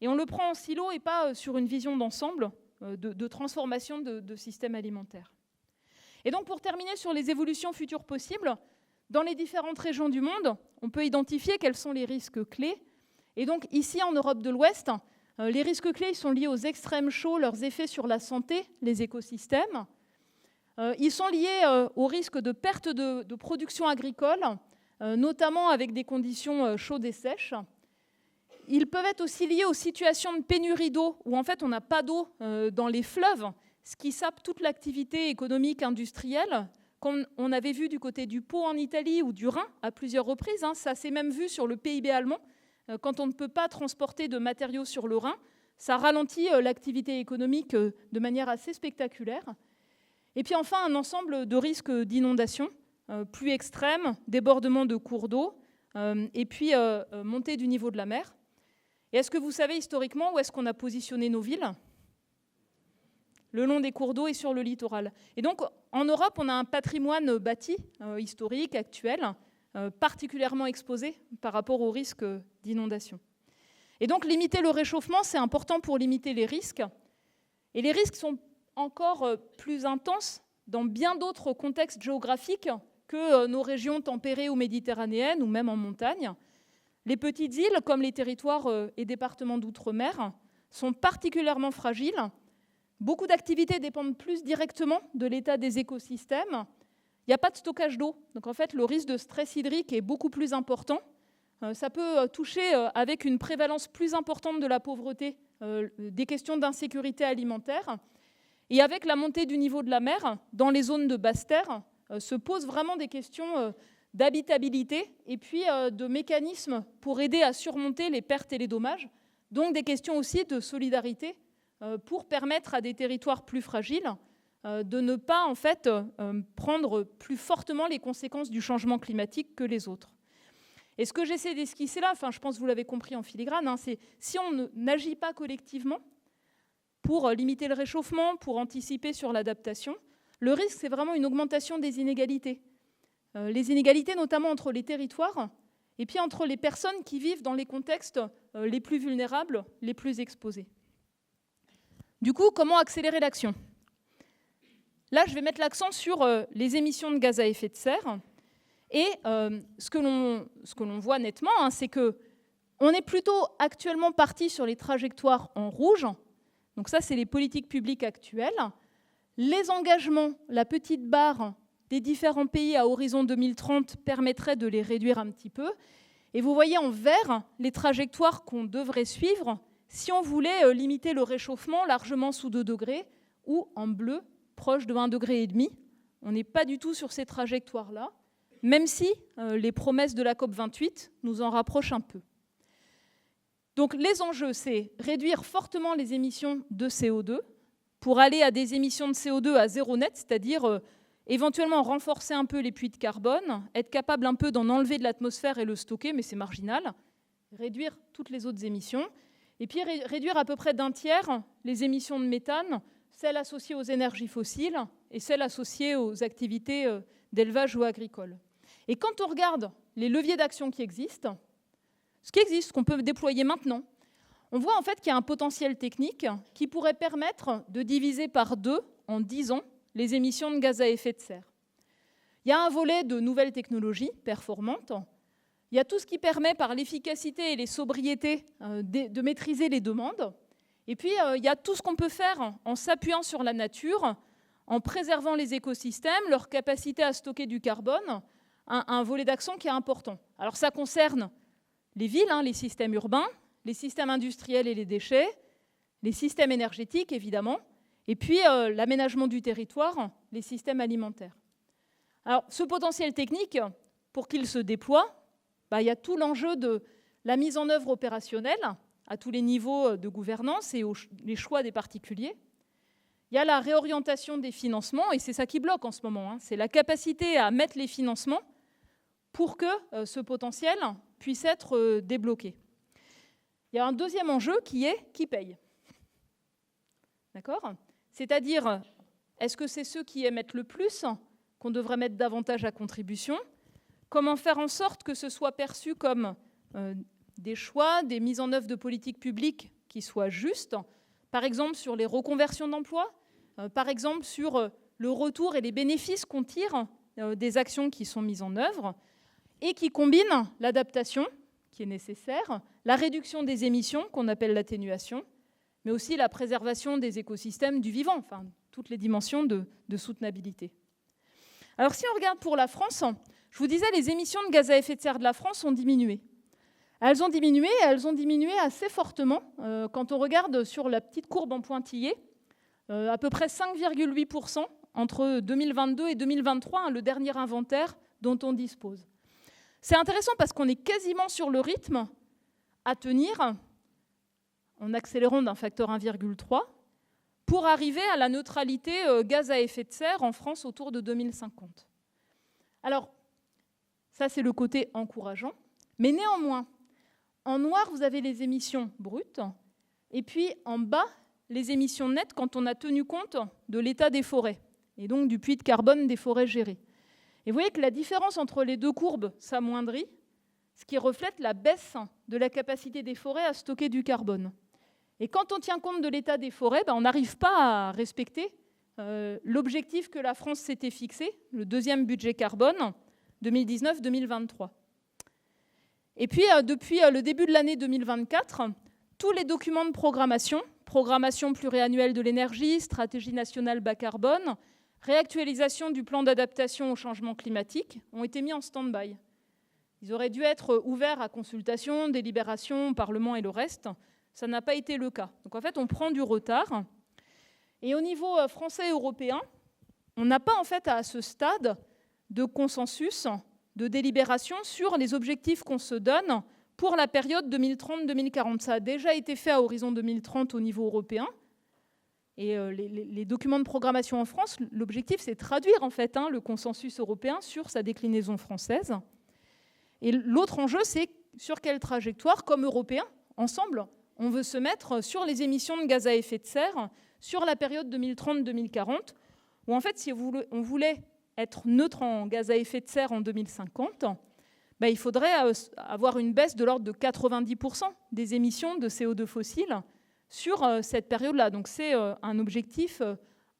Et on le prend en silo et pas sur une vision d'ensemble de transformation de systèmes alimentaires. Et donc pour terminer sur les évolutions futures possibles, dans les différentes régions du monde, on peut identifier quels sont les risques clés. Et donc ici en Europe de l'Ouest, les risques clés sont liés aux extrêmes chauds, leurs effets sur la santé, les écosystèmes. Ils sont liés au risque de perte de production agricole, notamment avec des conditions chaudes et sèches. Ils peuvent être aussi liés aux situations de pénurie d'eau, où en fait on n'a pas d'eau dans les fleuves, ce qui sape toute l'activité économique industrielle, comme on avait vu du côté du Pô en Italie ou du Rhin à plusieurs reprises. Ça s'est même vu sur le PIB allemand. Quand on ne peut pas transporter de matériaux sur le Rhin, ça ralentit l'activité économique de manière assez spectaculaire. Et puis enfin, un ensemble de risques d'inondation plus extrêmes, débordement de cours d'eau, et puis montée du niveau de la mer. Et est-ce que vous savez historiquement où est-ce qu'on a positionné nos villes ? Le long des cours d'eau et sur le littoral. Et donc, en Europe, on a un patrimoine bâti, historique, actuel, particulièrement exposé par rapport aux risques d'inondation. Et donc, limiter le réchauffement, c'est important pour limiter les risques. Et les risques sont encore plus intenses dans bien d'autres contextes géographiques que nos régions tempérées ou méditerranéennes, ou même en montagne. Les petites îles, comme les territoires et départements d'outre-mer, sont particulièrement fragiles. Beaucoup d'activités dépendent plus directement de l'état des écosystèmes. Il n'y a pas de stockage d'eau. Donc en fait, le risque de stress hydrique est beaucoup plus important. Ça peut toucher avec une prévalence plus importante de la pauvreté des questions d'insécurité alimentaire. Et avec la montée du niveau de la mer, dans les zones de basse terre, se posent vraiment des questions d'habitabilité et puis de mécanismes pour aider à surmonter les pertes et les dommages. Donc des questions aussi de solidarité pour permettre à des territoires plus fragiles de ne pas en fait prendre plus fortement les conséquences du changement climatique que les autres. Et ce que j'essaie d'esquisser là, je pense que vous l'avez compris en filigrane, c'est si on n'agit pas collectivement pour limiter le réchauffement, pour anticiper sur l'adaptation, le risque c'est vraiment une augmentation des inégalités. Les inégalités notamment entre les territoires et puis entre les personnes qui vivent dans les contextes les plus vulnérables, les plus exposés. Du coup, comment accélérer l'action ? Là, je vais mettre l'accent sur les émissions de gaz à effet de serre. Et ce que l'on voit nettement, c'est qu'on est plutôt actuellement parti sur les trajectoires en rouge, Donc ça, c'est les politiques publiques actuelles. Les engagements, la petite barre des différents pays à horizon 2030 permettrait de les réduire un petit peu. Et vous voyez en vert les trajectoires qu'on devrait suivre si on voulait limiter le réchauffement largement sous 2 degrés, ou en bleu, proche de 1,5 degré. On n'est pas du tout sur ces trajectoires-là, même si les promesses de la COP28 nous en rapprochent un peu. Donc les enjeux, c'est réduire fortement les émissions de CO2 pour aller à des émissions de CO2 à zéro net, c'est-à-dire éventuellement renforcer un peu les puits de carbone, être capable un peu d'en enlever de l'atmosphère et le stocker, mais c'est marginal, réduire toutes les autres émissions, et puis réduire à peu près d'un tiers les émissions de méthane, celles associées aux énergies fossiles et celles associées aux activités d'élevage ou agricoles. Et quand on regarde les leviers d'action qui existent, ce qu'on peut déployer maintenant, on voit en fait qu'il y a un potentiel technique qui pourrait permettre de diviser par 2 en 10 ans les émissions de gaz à effet de serre. Il y a un volet de nouvelles technologies performantes. Il y a tout ce qui permet, par l'efficacité et les sobriétés, de maîtriser les demandes. Et puis, il y a tout ce qu'on peut faire en s'appuyant sur la nature, en préservant les écosystèmes, leur capacité à stocker du carbone, un volet d'action qui est important. Alors, ça concerne les villes, les systèmes urbains, les systèmes industriels et les déchets, les systèmes énergétiques, évidemment, et puis l'aménagement du territoire, les systèmes alimentaires. Alors, ce potentiel technique, pour qu'il se déploie, il y a tout l'enjeu de la mise en œuvre opérationnelle à tous les niveaux de gouvernance et les choix des particuliers. Il y a la réorientation des financements, et c'est ça qui bloque en ce moment. C'est la capacité à mettre les financements pour que ce potentiel puisse être débloqué. Il y a un deuxième enjeu qui est qui paye. D'accord ? C'est-à-dire, est-ce que c'est ceux qui émettent le plus qu'on devrait mettre davantage à contribution ? Comment faire en sorte que ce soit perçu comme des choix, des mises en œuvre de politiques publiques qui soient justes, par exemple sur les reconversions d'emplois, par exemple sur le retour et les bénéfices qu'on tire des actions qui sont mises en œuvre, et qui combinent l'adaptation, qui est nécessaire, la réduction des émissions, qu'on appelle l'atténuation, mais aussi la préservation des écosystèmes du vivant, enfin, toutes les dimensions de soutenabilité. Alors si on regarde pour la France, je vous disais, les émissions de gaz à effet de serre de la France ont diminué. Elles ont diminué assez fortement. Quand on regarde sur la petite courbe en pointillé, à peu près 5,8% entre 2022 et 2023, le dernier inventaire dont on dispose. C'est intéressant parce qu'on est quasiment sur le rythme à tenir, en accélérant d'un facteur 1,3, pour arriver à la neutralité gaz à effet de serre en France autour de 2050. Alors, ça c'est le côté encourageant, mais néanmoins, en noir, vous avez les émissions brutes, et puis en bas, les émissions nettes quand on a tenu compte de l'état des forêts, et donc du puits de carbone des forêts gérées. Et vous voyez que la différence entre les deux courbes s'amoindrit, ce qui reflète la baisse de la capacité des forêts à stocker du carbone. Et quand on tient compte de l'état des forêts, on n'arrive pas à respecter l'objectif que la France s'était fixé, le deuxième budget carbone, 2019-2023. Et puis, depuis le début de l'année 2024, tous les documents de programmation pluriannuelle de l'énergie, stratégie nationale bas carbone, réactualisation du plan d'adaptation au changement climatique, ont été mis en stand-by. Ils auraient dû être ouverts à consultation, délibération, Parlement et le reste. Ça n'a pas été le cas. Donc en fait, on prend du retard. Et au niveau français et européen, on n'a pas en fait à ce stade de consensus, de délibération sur les objectifs qu'on se donne pour la période 2030-2040. Ça a déjà été fait à horizon 2030 au niveau européen. Et les documents de programmation en France, l'objectif, c'est de traduire en fait le consensus européen sur sa déclinaison française. Et l'autre enjeu, c'est sur quelle trajectoire, comme Européens, ensemble, on veut se mettre sur les émissions de gaz à effet de serre sur la période 2030-2040, où en fait, si on voulait être neutre en gaz à effet de serre en 2050, il faudrait avoir une baisse de l'ordre de 90% des émissions de CO2 fossiles sur cette période-là. Donc c'est un objectif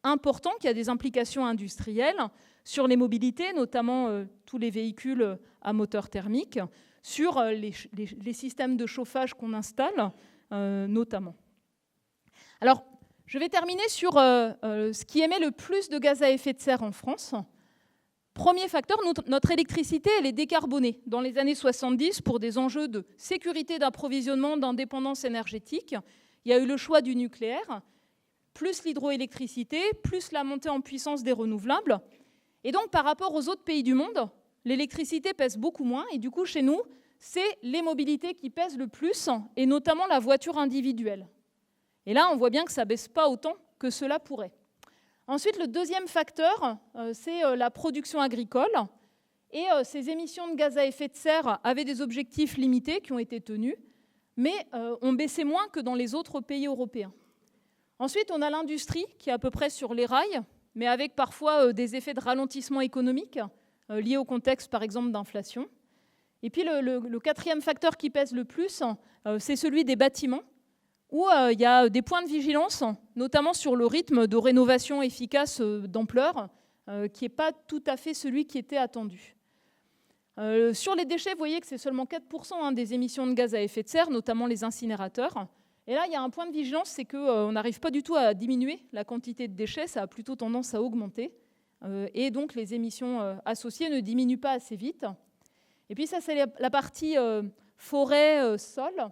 important qui a des implications industrielles sur les mobilités, notamment tous les véhicules à moteur thermique, sur les systèmes de chauffage qu'on installe, notamment. Alors, Je vais terminer sur ce qui émet le plus de gaz à effet de serre en France. Premier facteur, notre électricité, elle est décarbonée. Dans les années 70, pour des enjeux de sécurité d'approvisionnement, d'indépendance énergétique, il y a eu le choix du nucléaire, plus l'hydroélectricité, plus la montée en puissance des renouvelables. Et donc, par rapport aux autres pays du monde, l'électricité pèse beaucoup moins. Et du coup, chez nous, c'est les mobilités qui pèsent le plus, et notamment la voiture individuelle. Et là, on voit bien que ça ne baisse pas autant que cela pourrait. Ensuite, le deuxième facteur, c'est la production agricole. Et ces émissions de gaz à effet de serre avaient des objectifs limités qui ont été tenus, mais ont baissé moins que dans les autres pays européens. Ensuite, on a l'industrie qui est à peu près sur les rails, mais avec parfois des effets de ralentissement économique liés au contexte, par exemple, d'inflation. Et puis, le quatrième facteur qui pèse le plus, c'est celui des bâtiments, où il y a des points de vigilance, notamment sur le rythme de rénovation efficace d'ampleur, qui n'est pas tout à fait celui qui était attendu. Sur les déchets, vous voyez que c'est seulement 4% des émissions de gaz à effet de serre, notamment les incinérateurs. Et là, il y a un point de vigilance, c'est qu'on n'arrive pas du tout à diminuer la quantité de déchets, ça a plutôt tendance à augmenter. Et donc, les émissions associées ne diminuent pas assez vite. Et puis ça, c'est la partie forêt, sol.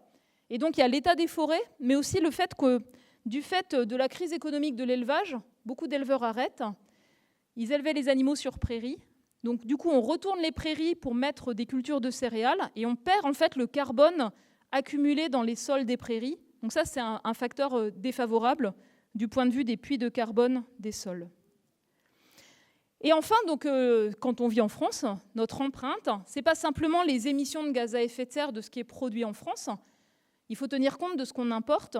Et donc, il y a l'état des forêts, mais aussi le fait que, du fait de la crise économique de l'élevage, beaucoup d'éleveurs arrêtent. Ils élevaient les animaux sur prairies. Donc, du coup, on retourne les prairies pour mettre des cultures de céréales et on perd en fait le carbone accumulé dans les sols des prairies. Donc ça, c'est un facteur défavorable du point de vue des puits de carbone des sols. Et enfin, donc, quand on vit en France, notre empreinte, ce n'est pas simplement les émissions de gaz à effet de serre de ce qui est produit en France. Il faut tenir compte de ce qu'on importe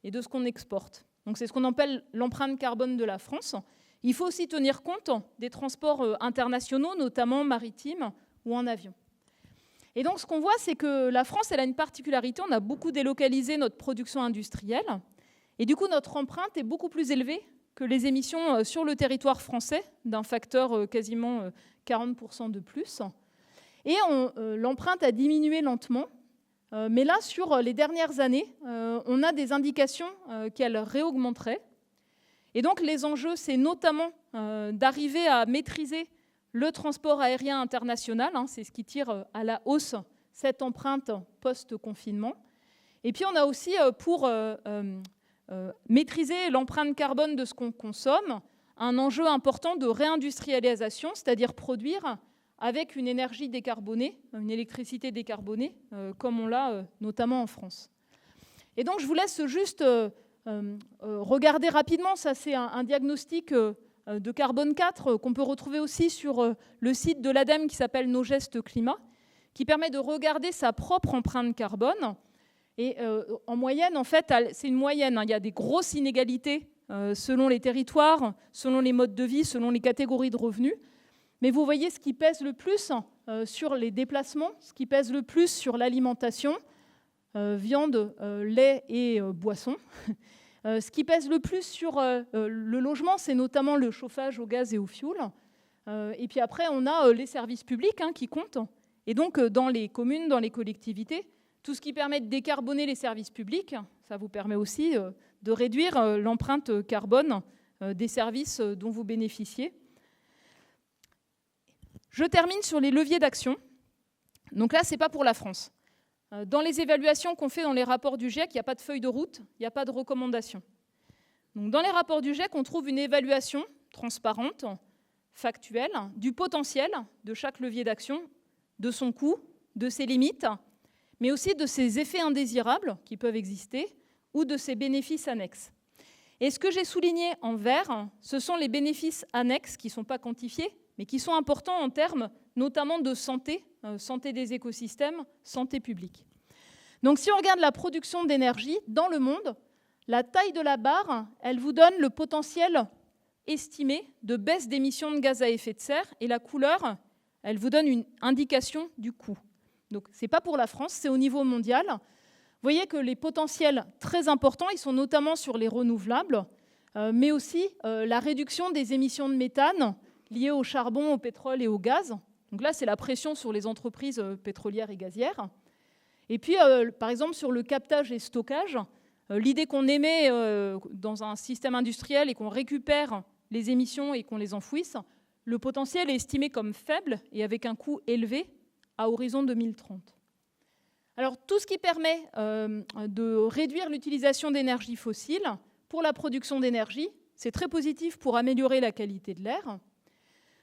et de ce qu'on exporte. Donc c'est ce qu'on appelle l'empreinte carbone de la France. Il faut aussi tenir compte des transports internationaux, notamment maritimes ou en avion. Et donc ce qu'on voit, c'est que la France, elle a une particularité. On a beaucoup délocalisé notre production industrielle. Et du coup, notre empreinte est beaucoup plus élevée que les émissions sur le territoire français, d'un facteur quasiment 40% de plus. Et l'empreinte a diminué lentement. Mais là, sur les dernières années, on a des indications qu'elle réaugmenterait. Et donc, les enjeux, c'est notamment d'arriver à maîtriser le transport aérien international. C'est ce qui tire à la hausse cette empreinte post-confinement. Et puis, on a aussi, pour maîtriser l'empreinte carbone de ce qu'on consomme, un enjeu important de réindustrialisation, c'est-à-dire produire avec une énergie décarbonée, une électricité décarbonée, comme on l'a notamment en France. Et donc, je vous laisse juste regarder rapidement. Ça, c'est un diagnostic de carbone 4 qu'on peut retrouver aussi sur le site de l'ADEME qui s'appelle Nos gestes climat, qui permet de regarder sa propre empreinte carbone. Et en moyenne, en fait, c'est une moyenne. Il y a des grosses inégalités selon les territoires, selon les modes de vie, selon les catégories de revenus. Mais vous voyez ce qui pèse le plus sur les déplacements, ce qui pèse le plus sur l'alimentation, viande, lait et boissons. Ce qui pèse le plus sur le logement, c'est notamment le chauffage au gaz et au fioul. Et puis après, on a les services publics qui comptent. Et donc, dans les communes, dans les collectivités, tout ce qui permet de décarboner les services publics, ça vous permet aussi de réduire l'empreinte carbone des services dont vous bénéficiez. Je termine sur les leviers d'action. Donc là, ce n'est pas pour la France. Dans les évaluations qu'on fait dans les rapports du GIEC, il n'y a pas de feuille de route, il n'y a pas de recommandations. Donc dans les rapports du GIEC, on trouve une évaluation transparente, factuelle, du potentiel de chaque levier d'action, de son coût, de ses limites, mais aussi de ses effets indésirables qui peuvent exister ou de ses bénéfices annexes. Et ce que j'ai souligné en vert, ce sont les bénéfices annexes qui ne sont pas quantifiés, mais qui sont importants en termes notamment de santé, santé des écosystèmes, santé publique. Donc si on regarde la production d'énergie dans le monde, la taille de la barre, elle vous donne le potentiel estimé de baisse d'émissions de gaz à effet de serre, et la couleur, elle vous donne une indication du coût. Donc ce n'est pas pour la France, c'est au niveau mondial. Vous voyez que les potentiels très importants, ils sont notamment sur les renouvelables, mais aussi la réduction des émissions de méthane liées au charbon, au pétrole et au gaz. Donc là, c'est la pression sur les entreprises pétrolières et gazières. Et puis, par exemple, sur le captage et stockage, L'idée qu'on émet dans un système industriel et qu'on récupère les émissions et qu'on les enfouisse, le potentiel est estimé comme faible et avec un coût élevé à horizon 2030. Alors, tout ce qui permet de réduire l'utilisation d'énergie fossile pour la production d'énergie, c'est très positif pour améliorer la qualité de l'air.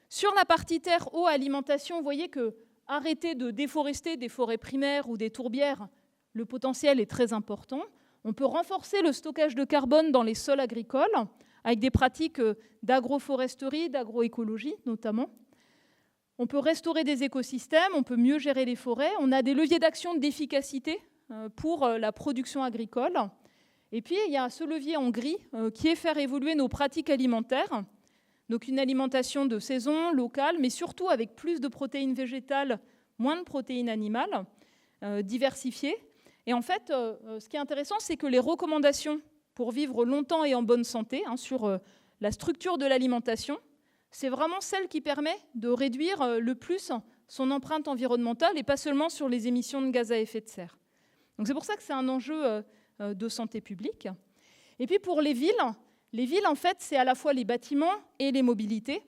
Sur la partie terre, eau, alimentation, vous voyez que arrêter de déforester des forêts primaires ou des tourbières, le potentiel est très important. On peut renforcer le stockage de carbone dans les sols agricoles avec des pratiques d'agroforesterie, d'agroécologie notamment. On peut restaurer des écosystèmes, on peut mieux gérer les forêts. On a des leviers d'action d'efficacité pour la production agricole. Et puis, il y a ce levier en gris qui est faire évoluer nos pratiques alimentaires. Donc, une alimentation de saison, locale, mais surtout avec plus de protéines végétales, moins de protéines animales, diversifiées. Et en fait, ce qui est intéressant, c'est que les recommandations pour vivre longtemps et en bonne santé sur la structure de l'alimentation, c'est vraiment celle qui permet de réduire le plus son empreinte environnementale et pas seulement sur les émissions de gaz à effet de serre. Donc c'est pour ça que c'est un enjeu de santé publique. Et puis pour les villes, en fait, c'est à la fois les bâtiments et les mobilités.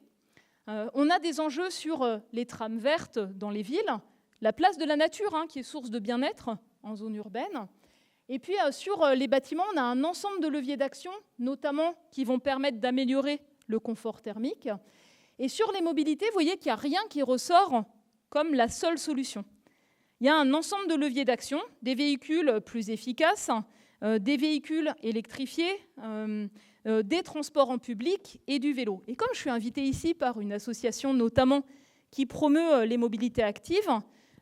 On a des enjeux sur les trames vertes dans les villes, la place de la nature qui est source de bien-être en zone urbaine. Et puis sur les bâtiments, on a un ensemble de leviers d'action, notamment qui vont permettre d'améliorer le confort thermique. Et sur les mobilités, vous voyez qu'il n'y a rien qui ressort comme la seule solution. Il y a un ensemble de leviers d'action, des véhicules plus efficaces, des véhicules électrifiés, des transports en public et du vélo. Et comme je suis invitée ici par une association notamment qui promeut les mobilités actives,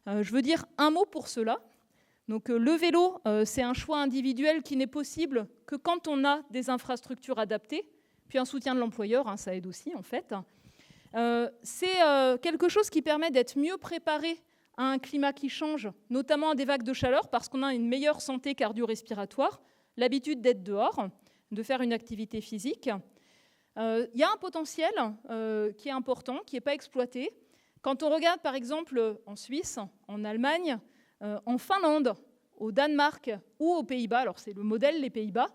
je veux dire un mot pour cela. Donc le vélo, c'est un choix individuel qui n'est possible que quand on a des infrastructures adaptées, puis un soutien de l'employeur, ça aide aussi en fait. C'est quelque chose qui permet d'être mieux préparé à un climat qui change, notamment à des vagues de chaleur, parce qu'on a une meilleure santé cardio-respiratoire, l'habitude d'être dehors, de faire une activité physique. Il y a un potentiel qui est important, qui n'est pas exploité. Quand on regarde par exemple en Suisse, en Allemagne, en Finlande, au Danemark ou aux Pays-Bas, alors c'est le modèle les Pays-Bas,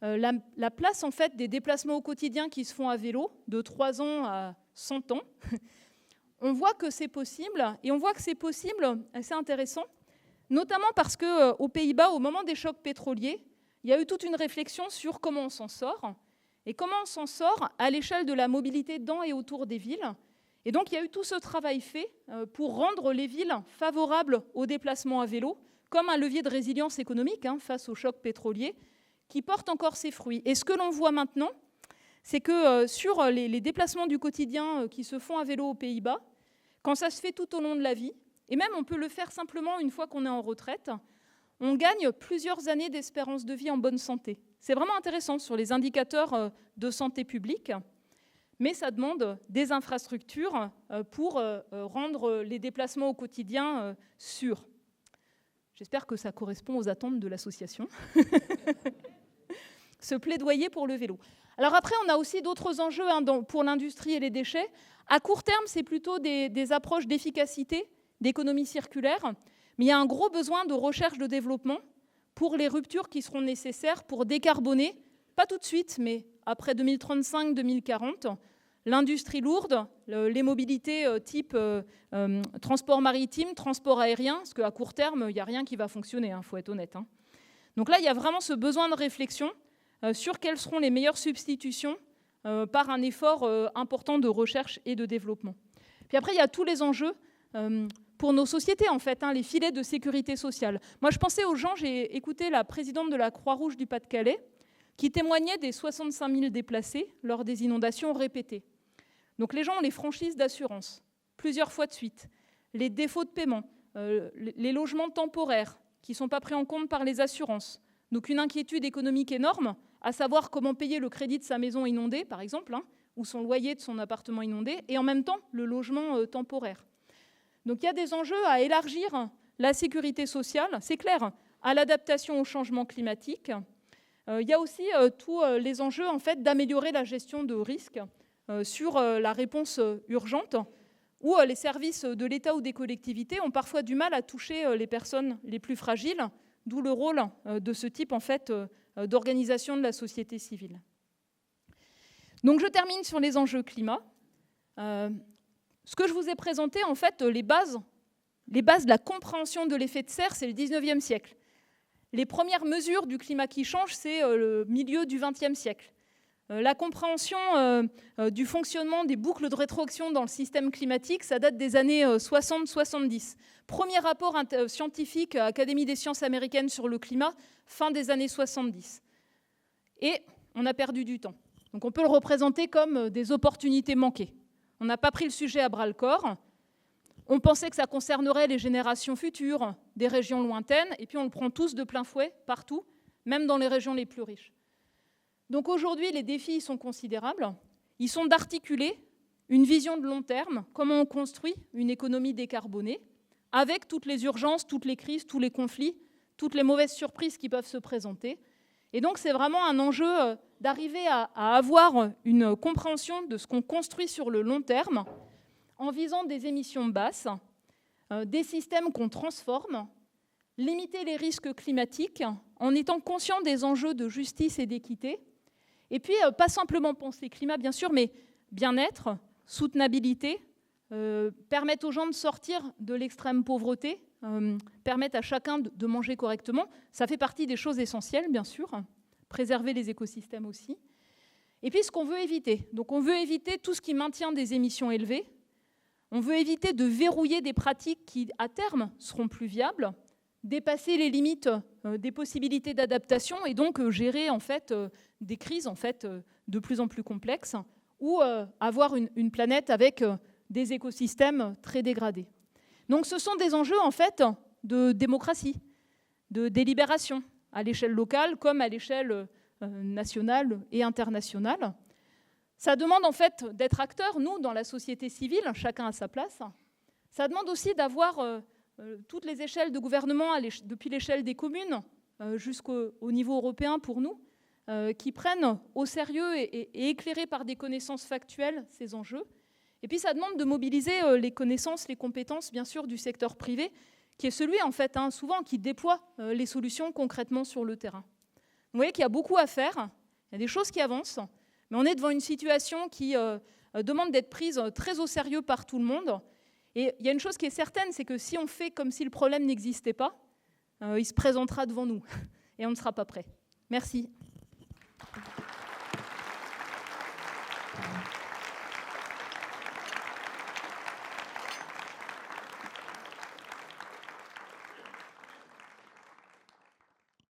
la place en fait des déplacements au quotidien qui se font à vélo de 3 ans à 100 ans, on voit que c'est possible, et on voit que c'est possible, c'est intéressant, notamment parce qu'aux Pays-Bas, au moment des chocs pétroliers, il y a eu toute une réflexion sur comment on s'en sort, et comment on s'en sort à l'échelle de la mobilité dans et autour des villes. Et donc il y a eu tout ce travail fait pour rendre les villes favorables au déplacement à vélo, comme un levier de résilience économique face aux chocs pétroliers, qui porte encore ses fruits. Et ce que l'on voit maintenant, c'est que sur les déplacements du quotidien qui se font à vélo aux Pays-Bas, quand ça se fait tout au long de la vie, et même on peut le faire simplement une fois qu'on est en retraite, on gagne plusieurs années d'espérance de vie en bonne santé. C'est vraiment intéressant sur les indicateurs de santé publique, mais ça demande des infrastructures pour rendre les déplacements au quotidien sûrs. J'espère que ça correspond aux attentes de l'association. Ce plaidoyer pour le vélo. Alors après, on a aussi d'autres enjeux pour l'industrie et les déchets. À court terme, c'est plutôt des approches d'efficacité, d'économie circulaire, mais il y a un gros besoin de recherche de développement pour les ruptures qui seront nécessaires pour décarboner, pas tout de suite, mais après 2035-2040, l'industrie lourde, les mobilités type transport maritime, transport aérien, parce qu'à court terme, il n'y a rien qui va fonctionner, faut être honnête. Donc là, il y a vraiment ce besoin de réflexion sur quelles seront les meilleures substitutions par un effort important de recherche et de développement. Puis après, il y a tous les enjeux pour nos sociétés, en fait, les filets de sécurité sociale. Moi, je pensais aux gens, j'ai écouté la présidente de la Croix-Rouge du Pas-de-Calais, qui témoignait des 65 000 déplacés lors des inondations répétées. Donc les gens ont les franchises d'assurance, plusieurs fois de suite, les défauts de paiement, les logements temporaires qui ne sont pas pris en compte par les assurances. Donc une inquiétude économique énorme, à savoir comment payer le crédit de sa maison inondée, par exemple, ou son loyer de son appartement inondé, et en même temps le logement temporaire. Donc il y a des enjeux à élargir la sécurité sociale, c'est clair, à l'adaptation au changement climatique. Il y a aussi tous les enjeux en fait, d'améliorer la gestion de risques sur la réponse urgente, où les services de l'État ou des collectivités ont parfois du mal à toucher les personnes les plus fragiles, d'où le rôle de ce type en fait, d'organisation de la société civile. Donc je termine sur les enjeux climat. Ce que je vous ai présenté, en fait, les bases de la compréhension de l'effet de serre, c'est le 19e siècle. Les premières mesures du climat qui change, c'est le milieu du 20e siècle. La compréhension du fonctionnement des boucles de rétroaction dans le système climatique, ça date des années 60-70. Premier rapport scientifique à l'Académie des sciences américaines sur le climat, fin des années 70. Et on a perdu du temps. Donc on peut le représenter comme des opportunités manquées. On n'a pas pris le sujet à bras-le-corps. On pensait que ça concernerait les générations futures, des régions lointaines, et puis on le prend tous de plein fouet, partout, même dans les régions les plus riches. Donc aujourd'hui, les défis sont considérables. Ils sont d'articuler une vision de long terme, comment on construit une économie décarbonée, avec toutes les urgences, toutes les crises, tous les conflits, toutes les mauvaises surprises qui peuvent se présenter. Et donc c'est vraiment un enjeu d'arriver à avoir une compréhension de ce qu'on construit sur le long terme, en visant des émissions basses, des systèmes qu'on transforme, limiter les risques climatiques en étant conscient des enjeux de justice et d'équité, et puis pas simplement penser climat bien sûr, mais bien-être, soutenabilité, permettre aux gens de sortir de l'extrême pauvreté, permettre à chacun de manger correctement, ça fait partie des choses essentielles bien sûr, préserver les écosystèmes aussi. Et puis ce qu'on veut éviter, donc on veut éviter tout ce qui maintient des émissions élevées. On veut éviter de verrouiller des pratiques qui, à terme, seront plus viables, dépasser les limites des possibilités d'adaptation et donc gérer en fait, des crises en fait, de plus en plus complexes ou avoir une planète avec des écosystèmes très dégradés. Donc ce sont des enjeux en fait, de démocratie, de délibération, à l'échelle locale comme à l'échelle nationale et internationale. Ça demande en fait d'être acteur, nous, dans la société civile, chacun à sa place. Ça demande aussi d'avoir toutes les échelles de gouvernement, depuis l'échelle des communes jusqu'au niveau européen pour nous, qui prennent au sérieux et éclairés par des connaissances factuelles ces enjeux. Et puis ça demande de mobiliser les connaissances, les compétences, bien sûr, du secteur privé, qui est celui, en fait, souvent, qui déploie les solutions concrètement sur le terrain. Vous voyez qu'il y a beaucoup à faire, il y a des choses qui avancent, mais on est devant une situation qui demande d'être prise très au sérieux par tout le monde. Et il y a une chose qui est certaine, c'est que si on fait comme si le problème n'existait pas, il se présentera devant nous et on ne sera pas prêt. Merci.